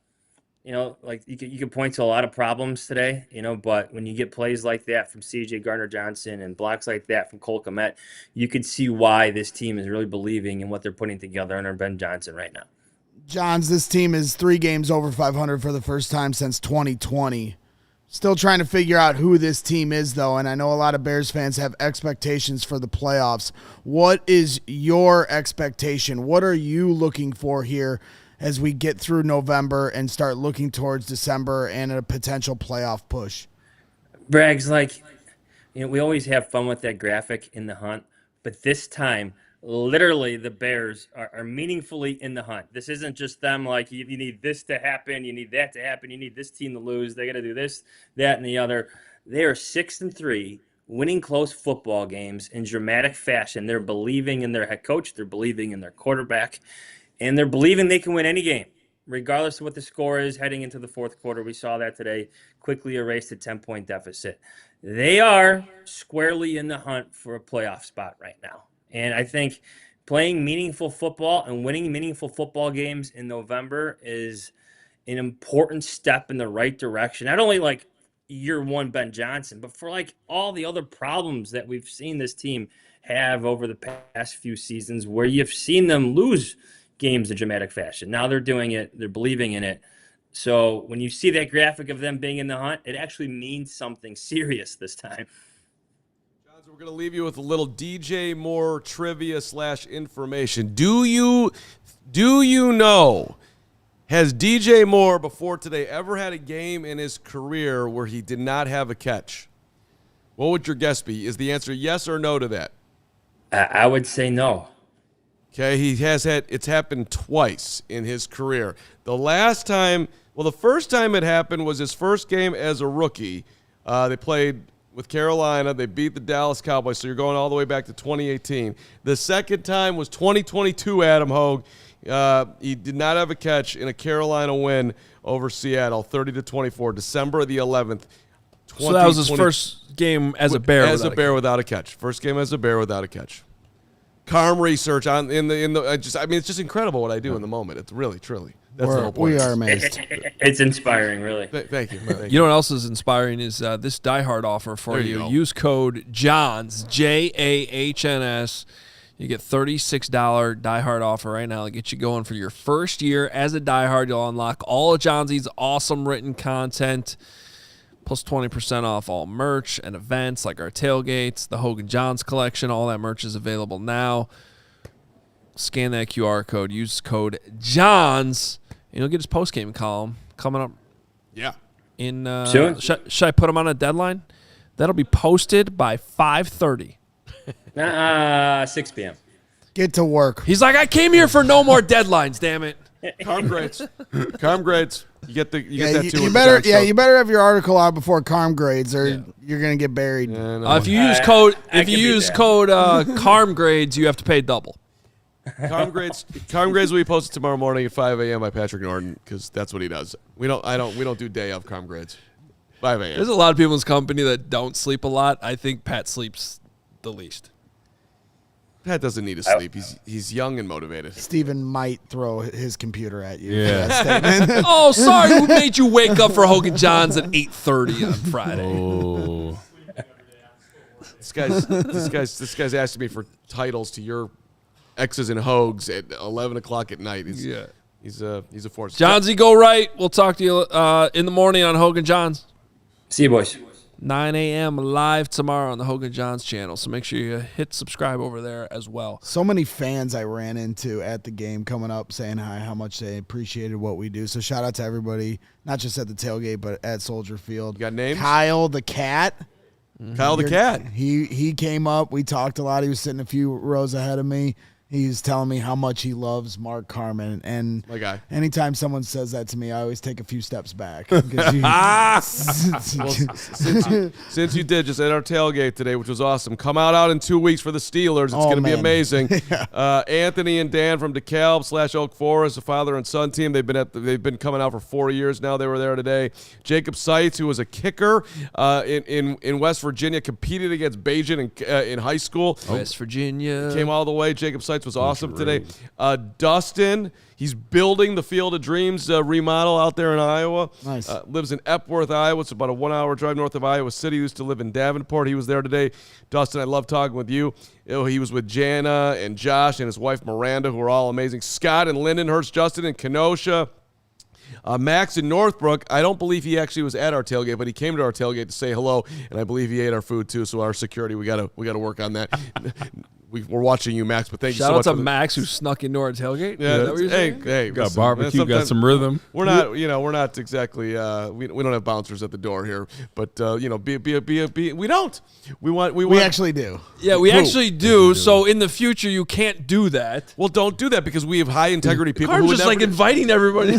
You know, like you could point to a lot of problems today, you know, but when you get plays like that from CJ GARDNER-JOHNSON and blocks like that from Cole Kmet, you could see why this team is really believing in what they're putting together under Ben Johnson right now. Jahns, this team is 3 games over 500 for the first time since 2020. Still trying to figure out who this team is, though, and I know a lot of Bears fans have expectations for the playoffs. What is your expectation? What are you looking for here as we get through November and start looking towards December and a potential playoff push? Braggs, like, you know, we always have fun with that graphic in the hunt, but this time, literally, the Bears are meaningfully in the hunt. This isn't just them like, you need this to happen, you need that to happen, you need this team to lose, they got to do this, that, and the other. They are 6-3, winning close football games in dramatic fashion. They're believing in their head coach, they're believing in their quarterback, and they're believing they can win any game, regardless of what the score is heading into the fourth quarter. We saw that today, quickly erased a 10-point deficit. They are squarely in the hunt for a playoff spot right now. And I think playing meaningful football and winning meaningful football games in November is an important step in the right direction. Not only like year one Ben Johnson, but for like all the other problems that we've seen this team have over the past few seasons where you've seen them lose games in dramatic fashion. Now they're doing it. They're believing in it. So when you see that graphic of them being in the hunt, it actually means something serious this time. We're going to leave you with a little DJ Moore trivia / information. Do you know, has DJ Moore before today ever had a game in his career where he did not have a catch? What would your guess be? Is the answer yes or no to that? I would say no. Okay, it's happened twice in his career. The first time it happened was his first game as a rookie. They played with Carolina. They beat the Dallas Cowboys, so you're going all the way back to 2018. The second time was 2022, Adam Hoge. He did not have a catch in a Carolina win over Seattle, 30-24, December the 11th. So that was his first game as a Bear. Without a catch. First game as a Bear without a catch. Carm research it's just incredible what I do in the moment. It's really, truly. That's the whole point. We are amazed. It's inspiring, really. Thank you. You know what else is inspiring is this diehard offer for you. Use code JAHNS, JAHNS. You get $36 diehard offer right now to get you going for your first year as a diehard. You'll unlock all of Johnsy's awesome written content, plus 20% off all merch and events like our tailgates, the Hoge and Jahns collection. All that merch is available now. Scan that QR code. Use code JAHNS. And you'll get his post-game column coming up. Yeah. Should I put him on a deadline? That'll be posted by 5:30. 6 p.m. Get to work. He's like, I came here for no more deadlines, damn it. Carm grades. You get that too. You better have your article out before Carm grades, or you're gonna get buried. If you use code Carm grades, you have to pay double. Carm grades will be posted tomorrow morning at 5 a.m. by Patrick Norton because that's what he does. We don't do day of Carm grades. 5 a.m. There's a lot of people in this company that don't sleep a lot. I think Pat sleeps the least. Pat doesn't need to sleep. He's young and motivated. Steven might throw his computer at you. Yeah. For that statement. Oh, sorry. Who made you wake up for Hoge and Jahns at 8:30 on Friday? Oh. This guy's asking me for titles to your X's and Hogs at 11 o'clock at night. He's a force. Johnsy, go right. We'll talk to you in the morning on Hoge and Jahns. See you, boys. 9 a.m. live tomorrow on the Hoge and Jahns channel. So make sure you hit subscribe over there as well. So many fans I ran into at the game coming up saying hi, how much they appreciated what we do. So shout out to everybody, not just at the tailgate, but at Soldier Field. You got names? Kyle the Cat. Kyle the Cat. He came up. We talked a lot. He was sitting a few rows ahead of me. He's telling me how much he loves Mark Carman. And my guy. Anytime someone says that to me, I always take a few steps back. Since you did just at our tailgate today, which was awesome, come out in 2 weeks for the Steelers. It's going to be amazing. Anthony and Dan from DeKalb / Oak Forest, a father and son team. They've been coming out for 4 years now. They were there today. Jacob Seitz, who was a kicker in West Virginia, competed against Bajan in high school. West Virginia. Came all the way. Jacob Seitz Sites was awesome today. Dustin, he's building the Field of Dreams remodel out there in Iowa. Nice. Lives in Epworth, Iowa. It's about a 1-hour drive north of Iowa City. Used to live in Davenport. He was there today. Dustin, I love talking with you. He was with Jana and Josh and his wife Miranda, who are all amazing. Scott and Lindenhurst, Justin in Kenosha. Max in Northbrook, I don't believe he actually was at our tailgate, but he came to our tailgate to say hello, and I believe he ate our food too. So our security, we gotta work on that. We're watching you, Max, but thank you so much. Shout out to Max who snuck into our tailgate. Yeah, hey, got barbecue, got some rhythm. We're not exactly. We don't have bouncers at the door here, but we don't. We actually do. Yeah, we actually do. So in the future, you can't do that. Well, don't do that because we have high integrity people. I'm who just like inviting everybody.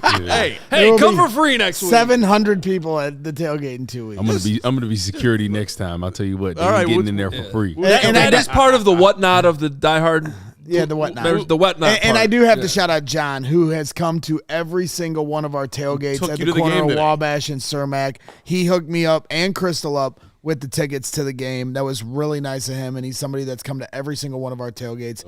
Hey, There will come be for free next week. 700 people at the tailgate in 2 weeks. I'm gonna be security next time. I'll tell you what. They All right, ain't getting in there for free. And that is part of the whatnot of the diehard. Yeah, the whatnot. There's the whatnot. And I part. do have to shout out John, who has come to every single one of our tailgates Took at you the to the corner game of today. Wabash and Cermak. He hooked me up and Crystal up with the tickets to the game. That was really nice of him, and he's somebody that's come to every single one of our tailgates.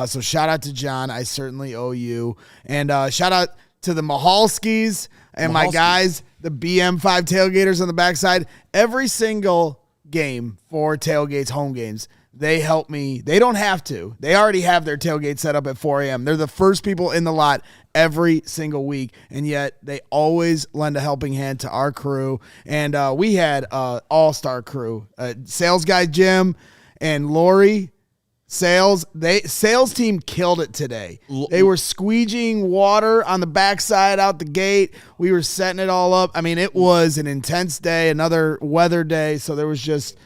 So shout out to John. I certainly owe you. And shout out to the Mahalskis and my guys, the BM5 tailgaters on the backside. Every single game for tailgates, home games, they help me. They don't have to. They already have their tailgate set up at 4 a.m. They're the first people in the lot every single week, and yet they always lend a helping hand to our crew. And we had all-star crew. Sales guy Jim and Lori. Sales team killed it today. They were squeegeeing water on the backside out the gate. We were setting it all up. I mean, it was an intense day, another weather day. So there was just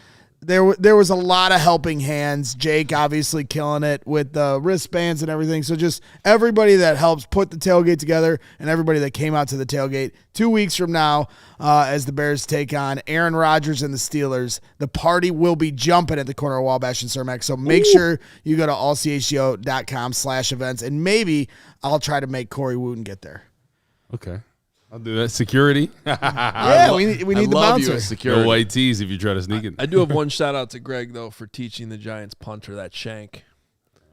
there was a lot of helping hands. Jake obviously killing it with the wristbands and everything. So just everybody that helps put the tailgate together and everybody that came out to the tailgate 2 weeks from now as the Bears take on Aaron Rodgers and the Steelers. The party will be jumping at the corner of Wabash and Cermak. So make sure you go to allchgo.com/events, and maybe I'll try to make Corey Wootton get there. Okay. I'll do that. Security. Yeah, we need the bouncer. No white tees if you try to sneak in. I do have one shout out to Greg though for teaching the Giants punter that shank.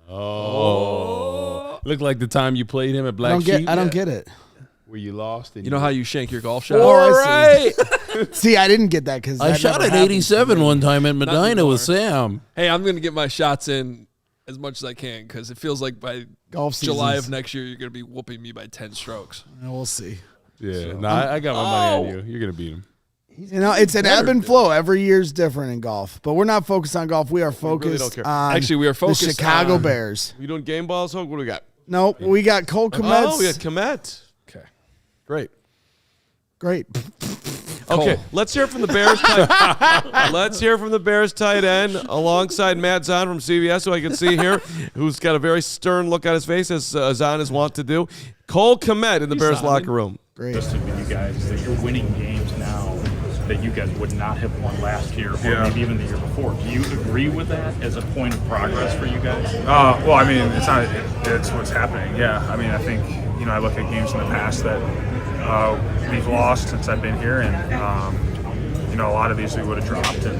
Oh. Looked like the time you played him at Black Sheep. I don't get it. Where you lost. And You know how you shank your golf shot? All right. See, I didn't get that because I shot at 87 one time in Medina with Sam. Hey, I'm going to get my shots in as much as I can because it feels like by golf July seasons. of next year, you're going to be whooping me by 10 strokes. We'll see. Yeah, I got my money on you. You're going to beat him. You know, it's an ebb and flow. Every year's different in golf, but we're not focused on golf. We are focused on Actually, we are focused the Chicago on- Bears. You doing game balls, Hoge? What do we got? Nope, we got Cole Kmet. Oh, we got Kmet. Okay. Great. Okay, let's hear from the Bears. Let's hear from the Bears tight end alongside Matt Zahn from CBS, who I can see here, who's got a very stern look on his face, as Zahn is wont to do. Cole Kmet in the Bears locker room. Great. Just with you guys that you're winning games now that you guys would not have won last year or maybe even the year before. Do you agree with that as a point of progress for you guys? Well, I mean, it's what's happening. Yeah, I mean, I think I look at games in the past that we've lost since I've been here, and a lot of these we would have dropped, and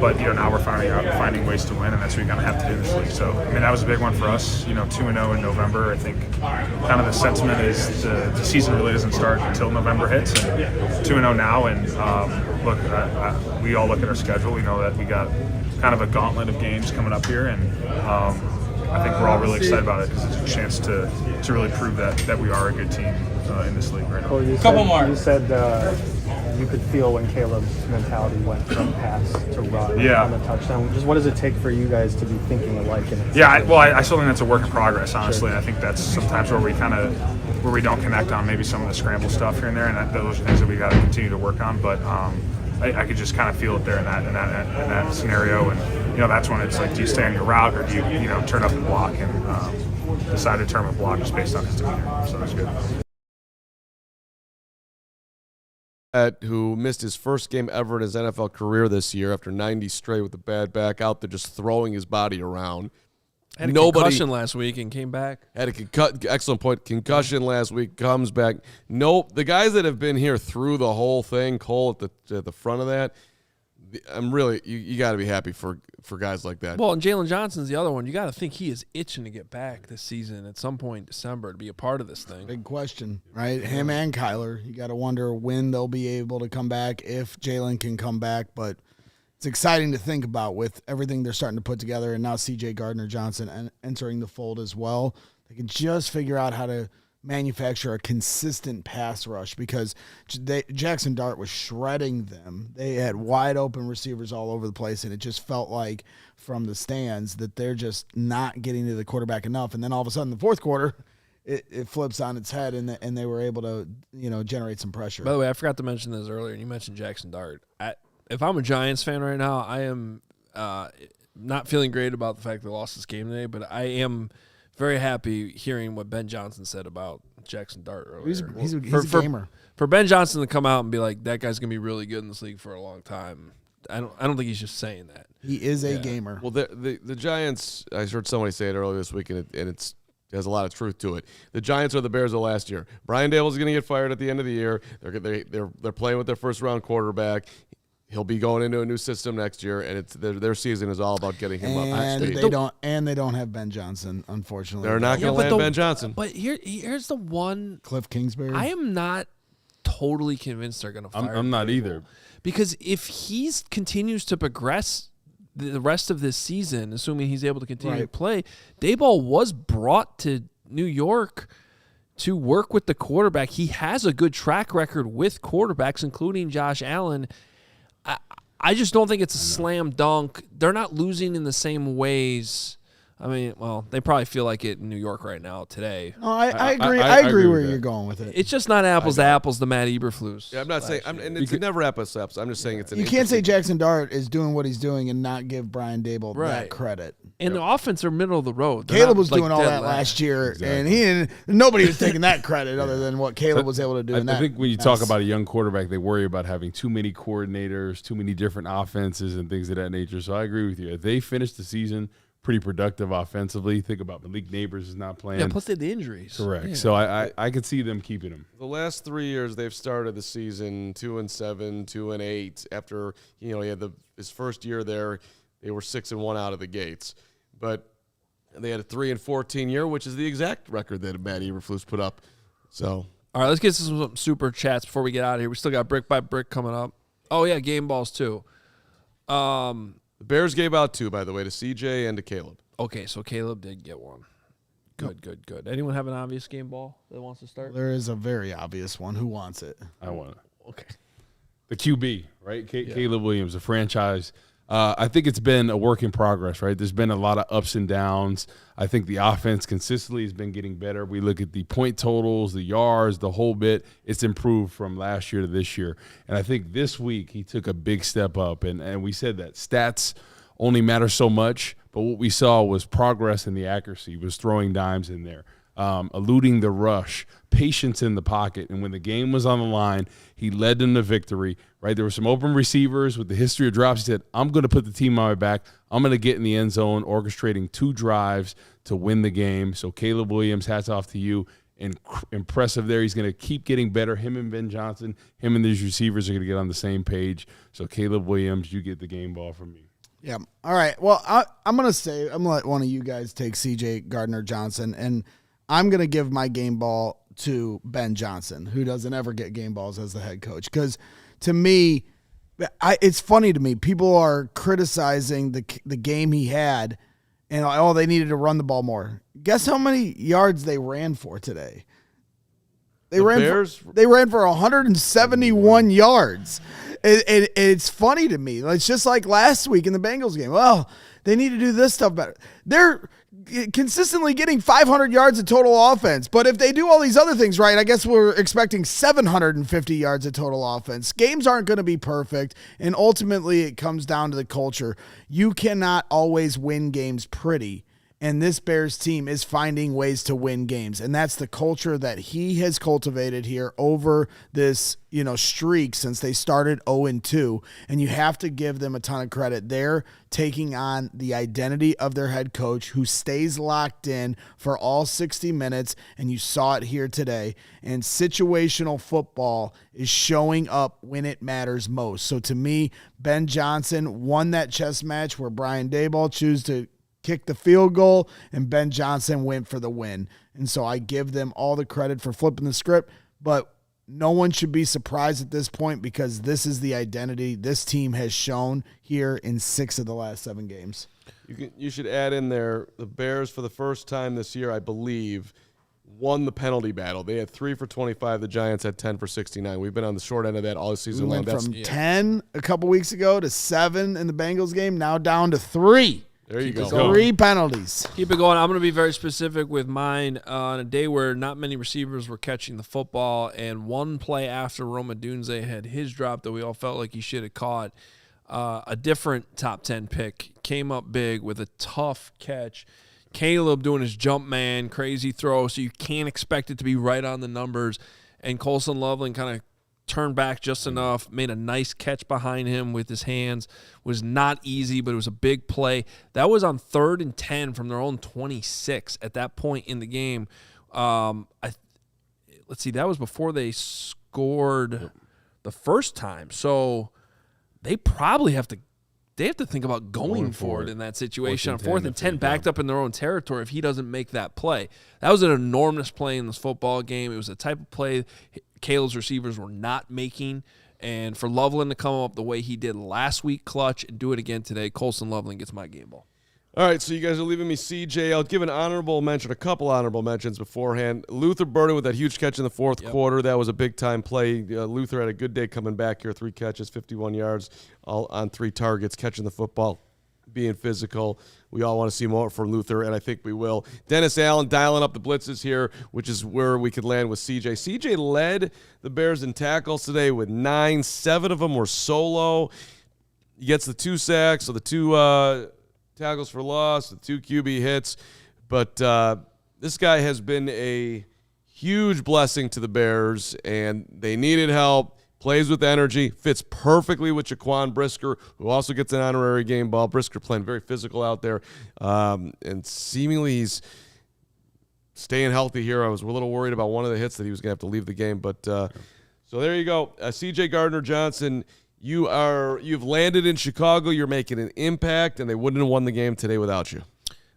but now we're finding ways to win, and that's what you're gonna have to do this week. So I mean, that was a big one for us. 2-0 in November. I think kind of the sentiment is the season really doesn't start until November hits, and 2-0 now. And look, we all look at our schedule. We know that we got kind of a gauntlet of games coming up here, and I think we're all really excited about it because it's a chance to really prove that we are a good team in this league right now. You said you could feel when Caleb's mentality went from pass to run on the touchdown. Just what does it take for you guys to be thinking alike? I still think that's a work in progress, honestly. Sure. I think that's sometimes where we don't connect on maybe some of the scramble stuff here and there, and those are things that we got to continue to work on. But I could just kind of feel it there in that scenario, and that's when it's like, do you stay on your route or do you turn up and block, and decide to turn up and block just based on his demeanor. So that's good. Who missed his first game ever in his NFL career this year after 90 straight with a bad back, out there just throwing his body around. Had a concussion last week and came back. Had a excellent point. Concussion last week, comes back. Nope. The guys that have been here through the whole thing, Cole at the front of that, I'm really you got to be happy for guys like that. Well, and Jalen Johnson's the other one. You got to think he is itching to get back this season at some point in December to be a part of this thing. Big question, right? Him and Kyler. You got to wonder when they'll be able to come back, if Jalen can come back. But it's exciting to think about with everything they're starting to put together, and now CJ Gardner-Johnson entering the fold as well. They can just figure out how to manufacture a consistent pass rush because Jaxson Dart was shredding them. They had wide open receivers all over the place, and it just felt like from the stands that they're just not getting to the quarterback enough. And then all of a sudden, the fourth quarter, it flips on its head, and they were able to generate some pressure. By the way, I forgot to mention this earlier, and you mentioned Jaxson Dart. If I'm a Giants fan right now, I am not feeling great about the fact they lost this game today, but I am very happy hearing what Ben Johnson said about Jaxson Dart earlier. He's a gamer. For Ben Johnson to come out and be like, that guy's going to be really good in this league for a long time, I don't think he's just saying that. He is a gamer. Well, the Giants, I heard somebody say it earlier this week, and it has a lot of truth to it. The Giants are the Bears of last year. Brian Daboll's going to get fired at the end of the year. They're playing with their first-round quarterback. He'll be going into a new system next year, and their season is all about getting him up. And they don't have Ben Johnson, unfortunately. They're not going to land Ben Johnson. But here's the one. Cliff Kingsbury. I am not totally convinced they're going to fire I'm not Daboll. either. Because if he continues to progress the rest of this season, assuming he's able to continue to play, Daboll was brought to New York to work with the quarterback. He has a good track record with quarterbacks, including Josh Allen. I just don't think it's a slam dunk. They're not losing in the same ways. I mean, well, they probably feel like it in New York right now today. No, I agree. I agree where you're going with it. It's just not apples to apples to Matt Eberflus. Yeah, I'm not saying, and it's never apples to apples. I'm just saying it's an You can't say Jaxson Dart is doing what he's doing and not give Brian Daboll that credit. And the offense are middle of the road. Caleb was doing all that last year, and nobody was taking that credit other than what Caleb was able to do. I think when you talk about a young quarterback, they worry about having too many coordinators, too many different offenses, and things of that nature. So I agree with you. If they finish the season pretty productive offensively, think about Malik Neighbors is not playing. Yeah, plus they had the injuries. Correct. Yeah. So I could see them keeping him. The last 3 years, they've started the season 2-7, 2-8. After he had his first year there, they were 6-1 out of the gates, but they had a 3-14 year, which is the exact record that Matt Eberflus put up. So, all right, let's get to some super chats before we get out of here. We still got brick by brick coming up. Oh yeah, game balls too. The Bears gave out 2, by the way, to CJ and to Caleb. Okay, so Caleb did get one. Good. Anyone have an obvious game ball that wants to start? There is a very obvious one. Who wants it? I want it. Okay. The QB, right? Caleb Williams, a franchise. I think it's been a work in progress, right? There's been a lot of ups and downs. I think the offense consistently has been getting better. We look at the point totals, the yards, the whole bit. It's improved from last year to this year. And I think this week he took a big step up. And we said that stats only matter so much, but what we saw was progress in the accuracy. He was throwing dimes in there, eluding the rush, patience in the pocket. And when the game was on the line, he led them to victory, right? There were some open receivers with the history of drops. He said, I'm going to put the team on my back. I'm going to get in the end zone, orchestrating 2 drives to win the game. So Caleb Williams, hats off to you. Impressive there. He's going to keep getting better. Him and Ben Johnson, him and these receivers are going to get on the same page. So Caleb Williams, you get the game ball from me. Yeah. All right. Well, I'm going to let one of you guys take CJ Gardner-Johnson, and I'm going to give my game ball to Ben Johnson, who doesn't ever get game balls as the head coach. Because to me, it's funny to me. People are criticizing the game he had, and they needed to run the ball more. Guess how many yards they ran for today? They ran for 171 yards. It's funny to me. It's just like last week in the Bengals game. Well, they need to do this stuff better. They're consistently getting 500 yards of total offense. But if they do all these other things right, I guess we're expecting 750 yards of total offense. Games aren't going to be perfect, and ultimately it comes down to the culture. You cannot always win games pretty. And this Bears team is finding ways to win games. And that's the culture that he has cultivated here over this, streak since they started 0-2. And you have to give them a ton of credit. They're taking on the identity of their head coach, who stays locked in for all 60 minutes. And you saw it here today. And situational football is showing up when it matters most. So to me, Ben Johnson won that chess match where Brian Daboll chose to kick the field goal, and Ben Johnson went for the win. And so I give them all the credit for flipping the script, but no one should be surprised at this point because this is the identity this team has shown here in 6 of the last 7 games. You should add in there the Bears for the first time this year, I believe, won the penalty battle. They had 3 for 25. The Giants had 10 for 69. We've been on the short end of that all season long. We went from 10 a couple weeks ago to 7 in the Bengals game, now down to 3. There you go. 3 penalties. Keep it going. I'm going to be very specific with mine on a day where not many receivers were catching the football, and one play after Rome Odunze had his drop that we all felt like he should have caught. A different top 10 pick came up big with a tough catch. Caleb doing his jump man, crazy throw, so you can't expect it to be right on the numbers. And Colson Loveland kind of turned back just enough, made a nice catch behind him with his hands. Was not easy, but it was a big play. That was on 3rd and 10 from their own 26 at that point in the game. Let's see, that was before they scored the first time. So they probably have to think about going for it in that situation. On 4th and 10, backed up in their own territory if he doesn't make that play. That was an enormous play in this football game. It was the type of play Caleb's receivers were not making. And for Loveland to come up the way he did last week, clutch, and do it again today, Colson Loveland gets my game ball. All right, so you guys are leaving me CJ. I'll give a couple honorable mentions beforehand. Luther Burden with that huge catch in the fourth quarter. That was a big-time play. Luther had a good day coming back here. 3 catches, 51 yards, all on 3 targets, catching the football, being physical. We all want to see more from Luther, and I think we will. Dennis Allen dialing up the blitzes here, which is where we could land with CJ. CJ led the Bears in tackles today with 9. 7 of them were solo. He gets the 2 sacks, so the 2 tackles for loss, the 2 QB hits. But this guy has been a huge blessing to the Bears, and they needed help. Plays with energy, fits perfectly with Jaquan Brisker, who also gets an honorary game ball. Brisker playing very physical out there, and seemingly he's staying healthy here. I was a little worried about one of the hits that he was going to have to leave the game. But so there you go. CJ Gardner-Johnson, you've landed in Chicago. You're making an impact, and they wouldn't have won the game today without you.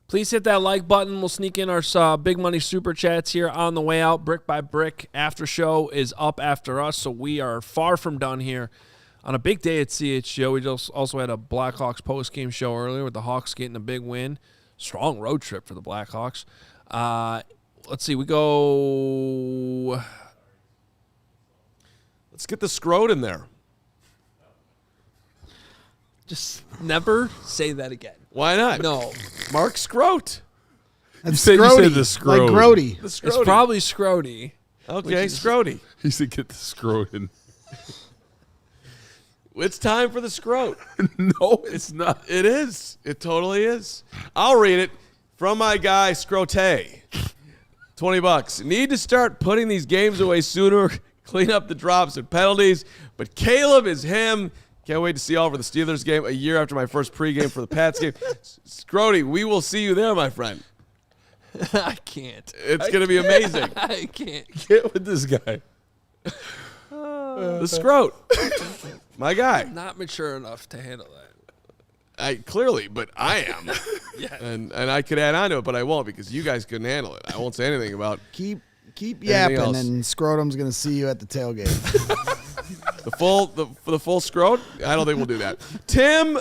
Please hit that like button. We'll sneak in our big money super chats here on the way out. Brick by Brick after show is up after us, so we are far from done here on a big day at CHGO. We just also had a Blackhawks post-game show earlier with the Hawks getting a big win. Strong road trip for the Blackhawks. Let's see. We go. Let's get the Scroat in there. Just never say that again. Why not? No. Mark Scroat. That's you said the Scroat. Like Grody. The Scroaty. It's probably Scroty. Okay, Scroty. He said get the Scroat in. It's time for the Scroat. No, it's not. It is. It totally is. I'll read it from my guy, Scrote. $20. Need to start putting these games away sooner. Clean up the drops and penalties. But Caleb is him. Can't wait to see you all for the Steelers game a year after my first pregame for the Pats game. Scroty, we will see you there, my friend. I can't. It's going to be amazing. I can't. Get with this guy. The Scroat. My guy. I'm not mature enough to handle that. Clearly, but I am. Yeah. And I could add on to it, but I won't because you guys couldn't handle it. I won't say anything about Keep yapping, and Scrotum's going to see you at the tailgate. the full Scroat. I don't think we'll do that. Tim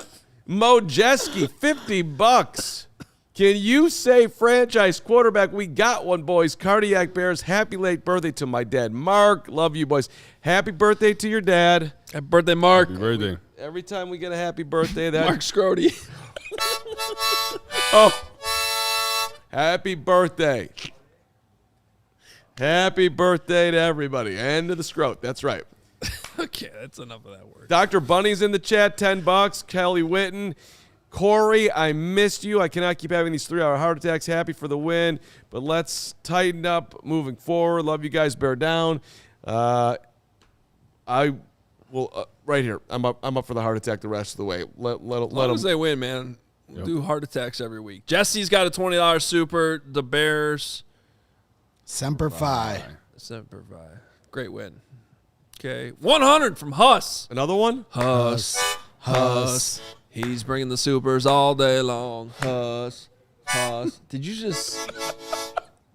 Mojeski, $50. Can you say franchise quarterback? We got one, boys. Cardiac Bears. Happy late birthday to my dad, Mark. Love you, boys. Happy birthday to your dad. Happy birthday, Mark. Happy birthday. Every time we get a happy birthday, that Mark Scroty. Oh, happy birthday. Happy birthday to everybody and to the Scroat. That's right. Okay, that's enough of that word. Dr. Bunny's in the chat, $10. Kelly Witten. Corey, I missed you. I cannot keep having these 3-hour heart attacks. Happy for the win, but let's tighten up moving forward. Love you guys. Bear down. I will right here. I'm up for the heart attack the rest of the way. Let long as they win, man. We'll do heart attacks every week. Jesse's got a $20 super. The Bears. Semper Fi. Semper Fi. Great win. Okay. 100 from Huss. Another one? Huss. He's bringing the supers all day long. Huss. Did you just...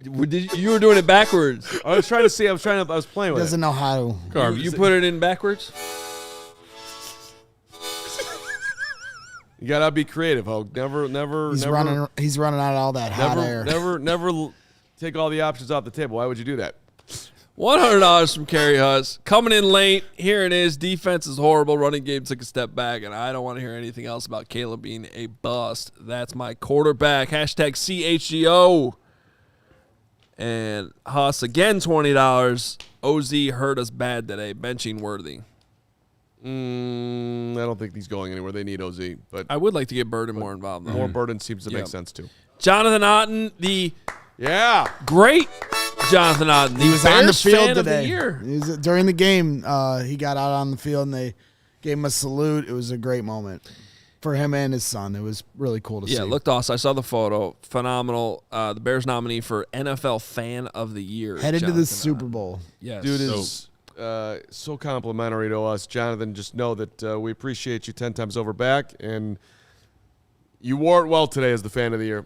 You were doing it backwards. I was trying to see. I was playing with it. Doesn't know how to. Carb, you put it in backwards? You gotta be creative, Hoge. Never. He's running out of all that hot air. Never take all the options off the table. Why would you do that? $100 from Kerry Huss. Coming in late. Here it is. Defense is horrible. Running game took a step back, and I don't want to hear anything else about Caleb being a bust. That's my quarterback. Hashtag CHGO. And Huss, again, $20. OZ hurt us bad today. Benching worthy. I don't think he's going anywhere. They need OZ. But I would like to get Burden more involved, though. More Burden seems to make sense, too. Jonathan Otten, the great Jonathan Otten. He was on the field today. During the game, he got out on the field, and they gave him a salute. It was a great moment for him and his son. It was really cool to see. Yeah, it looked awesome. I saw the photo. Phenomenal. The Bears nominee for NFL Fan of the Year. Headed to the Super Bowl. Yes. Dude is so complimentary to us. Jonathan, just know that we appreciate you 10 times over back, and you wore it well today as the Fan of the Year.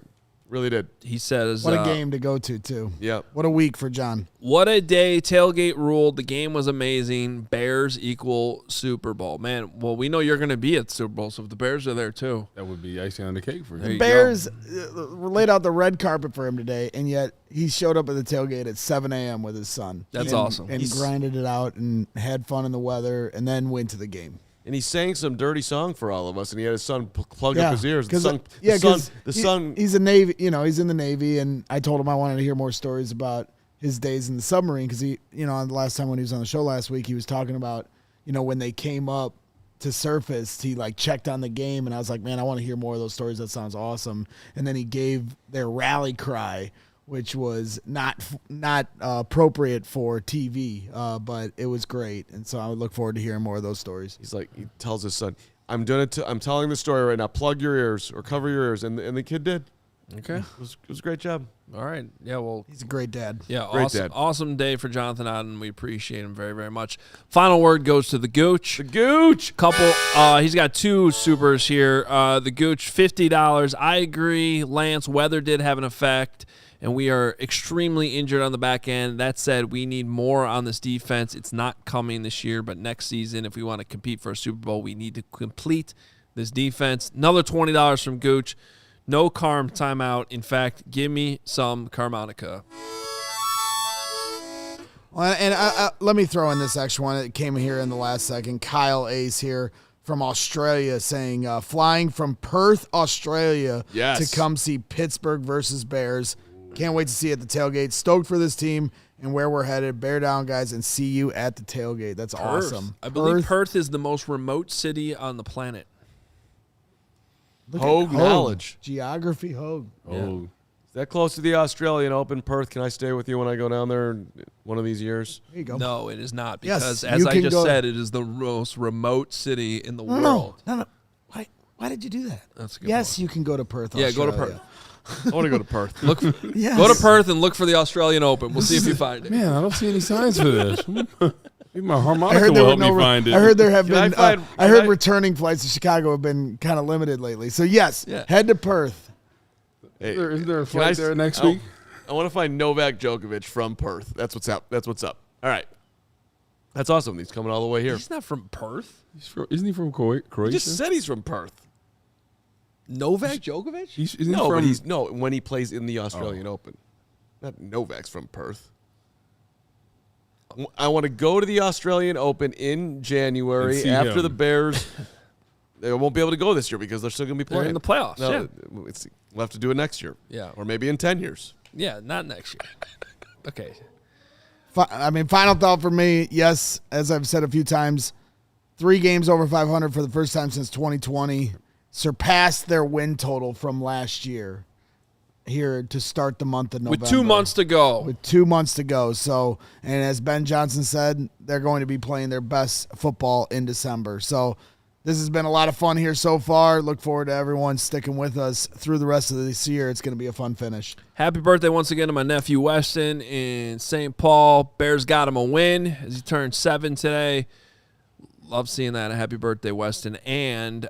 Really did. He says... What a game to go to, too. Yeah. What a week for John. What a day. Tailgate ruled. The game was amazing. Bears equal Super Bowl. Man, well, we know you're going to be at Super Bowl, so if the Bears are there, too. That would be icing on the cake for you. The Bears laid out the red carpet for him today, and yet he showed up at the tailgate at 7 a.m. with his son. That's awesome. And grinded it out and had fun in the weather and then went to the game. And he sang some dirty song for all of us, and he had his son plug up his ears. He's in the Navy, and I told him I wanted to hear more stories about his days in the submarine because he, the last time when he was on the show last week, he was talking about, when they came up to surface, he checked on the game, and I was like, man, I want to hear more of those stories. That sounds awesome. And then he gave their rally cry, which was not appropriate for TV, but it was great, and so I would look forward to hearing more of those stories. He tells his son, "I'm telling the story right now. Plug your ears or cover your ears," and the kid did. Okay, it was a great job. All right, yeah, well, he's a great dad. Yeah, great dad. Awesome day for Jonathan Otten. We appreciate him very, very much. Final word goes to the Gooch. The Gooch. Couple. He's got two supers here. The Gooch, $50. I agree. Lance, weather did have an effect. And we are extremely injured on the back end. That said, we need more on this defense. It's not coming this year, but next season, if we want to compete for a Super Bowl, we need to complete this defense. Another $20 from Gooch. No Carm timeout. In fact, give me some Carmonica. Well, and let me throw in this extra one. It came here in the last second. Kyle Ace here from Australia saying, flying from Perth, Australia to come see Pittsburgh versus Bears. Can't wait to see you at the tailgate. Stoked for this team and where we're headed. Bear down, guys, and see you at the tailgate. That's awesome. I believe Perth is the most remote city on the planet. Hoge knowledge. Geography, Hoge. Oh. Is that close to the Australian Open, Perth? Can I stay with you when I go down there one of these years? There you go. No, it is not, because as I just said, it is the most remote city in the world. No. Why did you do that? That's a good point. You can go to Perth, Yeah, Australia. go to Perth. I want to go to Perth. Go to Perth and look for the Australian Open. We'll see if you find it. Man, I don't see any signs for this. Maybe my harmonica will help me find it. I heard there have been. I heard returning flights to Chicago have been kind of limited lately. So yes, head to Perth. Hey, is there a flight there next week? I want to find Novak Djokovic from Perth. That's what's up. All right. That's awesome. He's coming all the way here. He's not from Perth. Isn't he from Croatia? He just said he's from Perth. Novak Djokovic? When he plays in the Australian Open. Not Novak's from Perth. I want to go to the Australian Open in January after the Bears. They won't be able to go this year because they're still going to be playing. They're in the playoffs, We'll have to do it next year. Yeah. Or maybe in 10 years. Yeah, not next year. Okay. Final thought for me, yes, as I've said a few times, 3 games over 500 for the first time since 2020. surpassed their win total from last year here to start the month of November. With 2 months to go. With 2 months to go. So, and as Ben Johnson said, they're going to be playing their best football in December. So this has been a lot of fun here so far. Look forward to everyone sticking with us through the rest of this year. It's going to be a fun finish. Happy birthday once again to my nephew Weston in St. Paul. Bears got him a win as he turned 7 today. Love seeing that. Happy birthday, Weston. And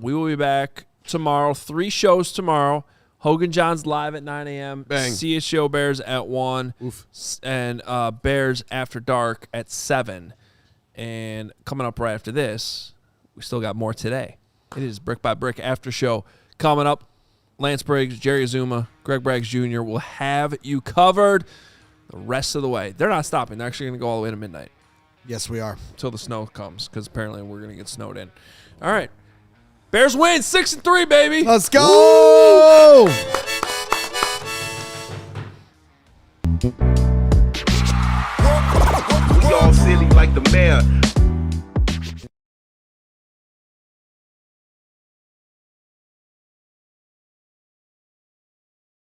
we will be back tomorrow. 3 shows tomorrow. Hogan John's live at 9 a.m. Bang. CHGO Bears at 1. Oof. And Bears After Dark at 7. And coming up right after this, we still got more today. It is Brick by Brick After Show. Coming up, Lance Briggs, Jerry Azumah, Greg Braggs Jr. will have you covered the rest of the way. They're not stopping. They're actually going to go all the way to midnight. Yes, we are. Until the snow comes, because apparently we're going to get snowed in. All right. Bears win 6-3, baby. Let's go. We all silly like the mayor.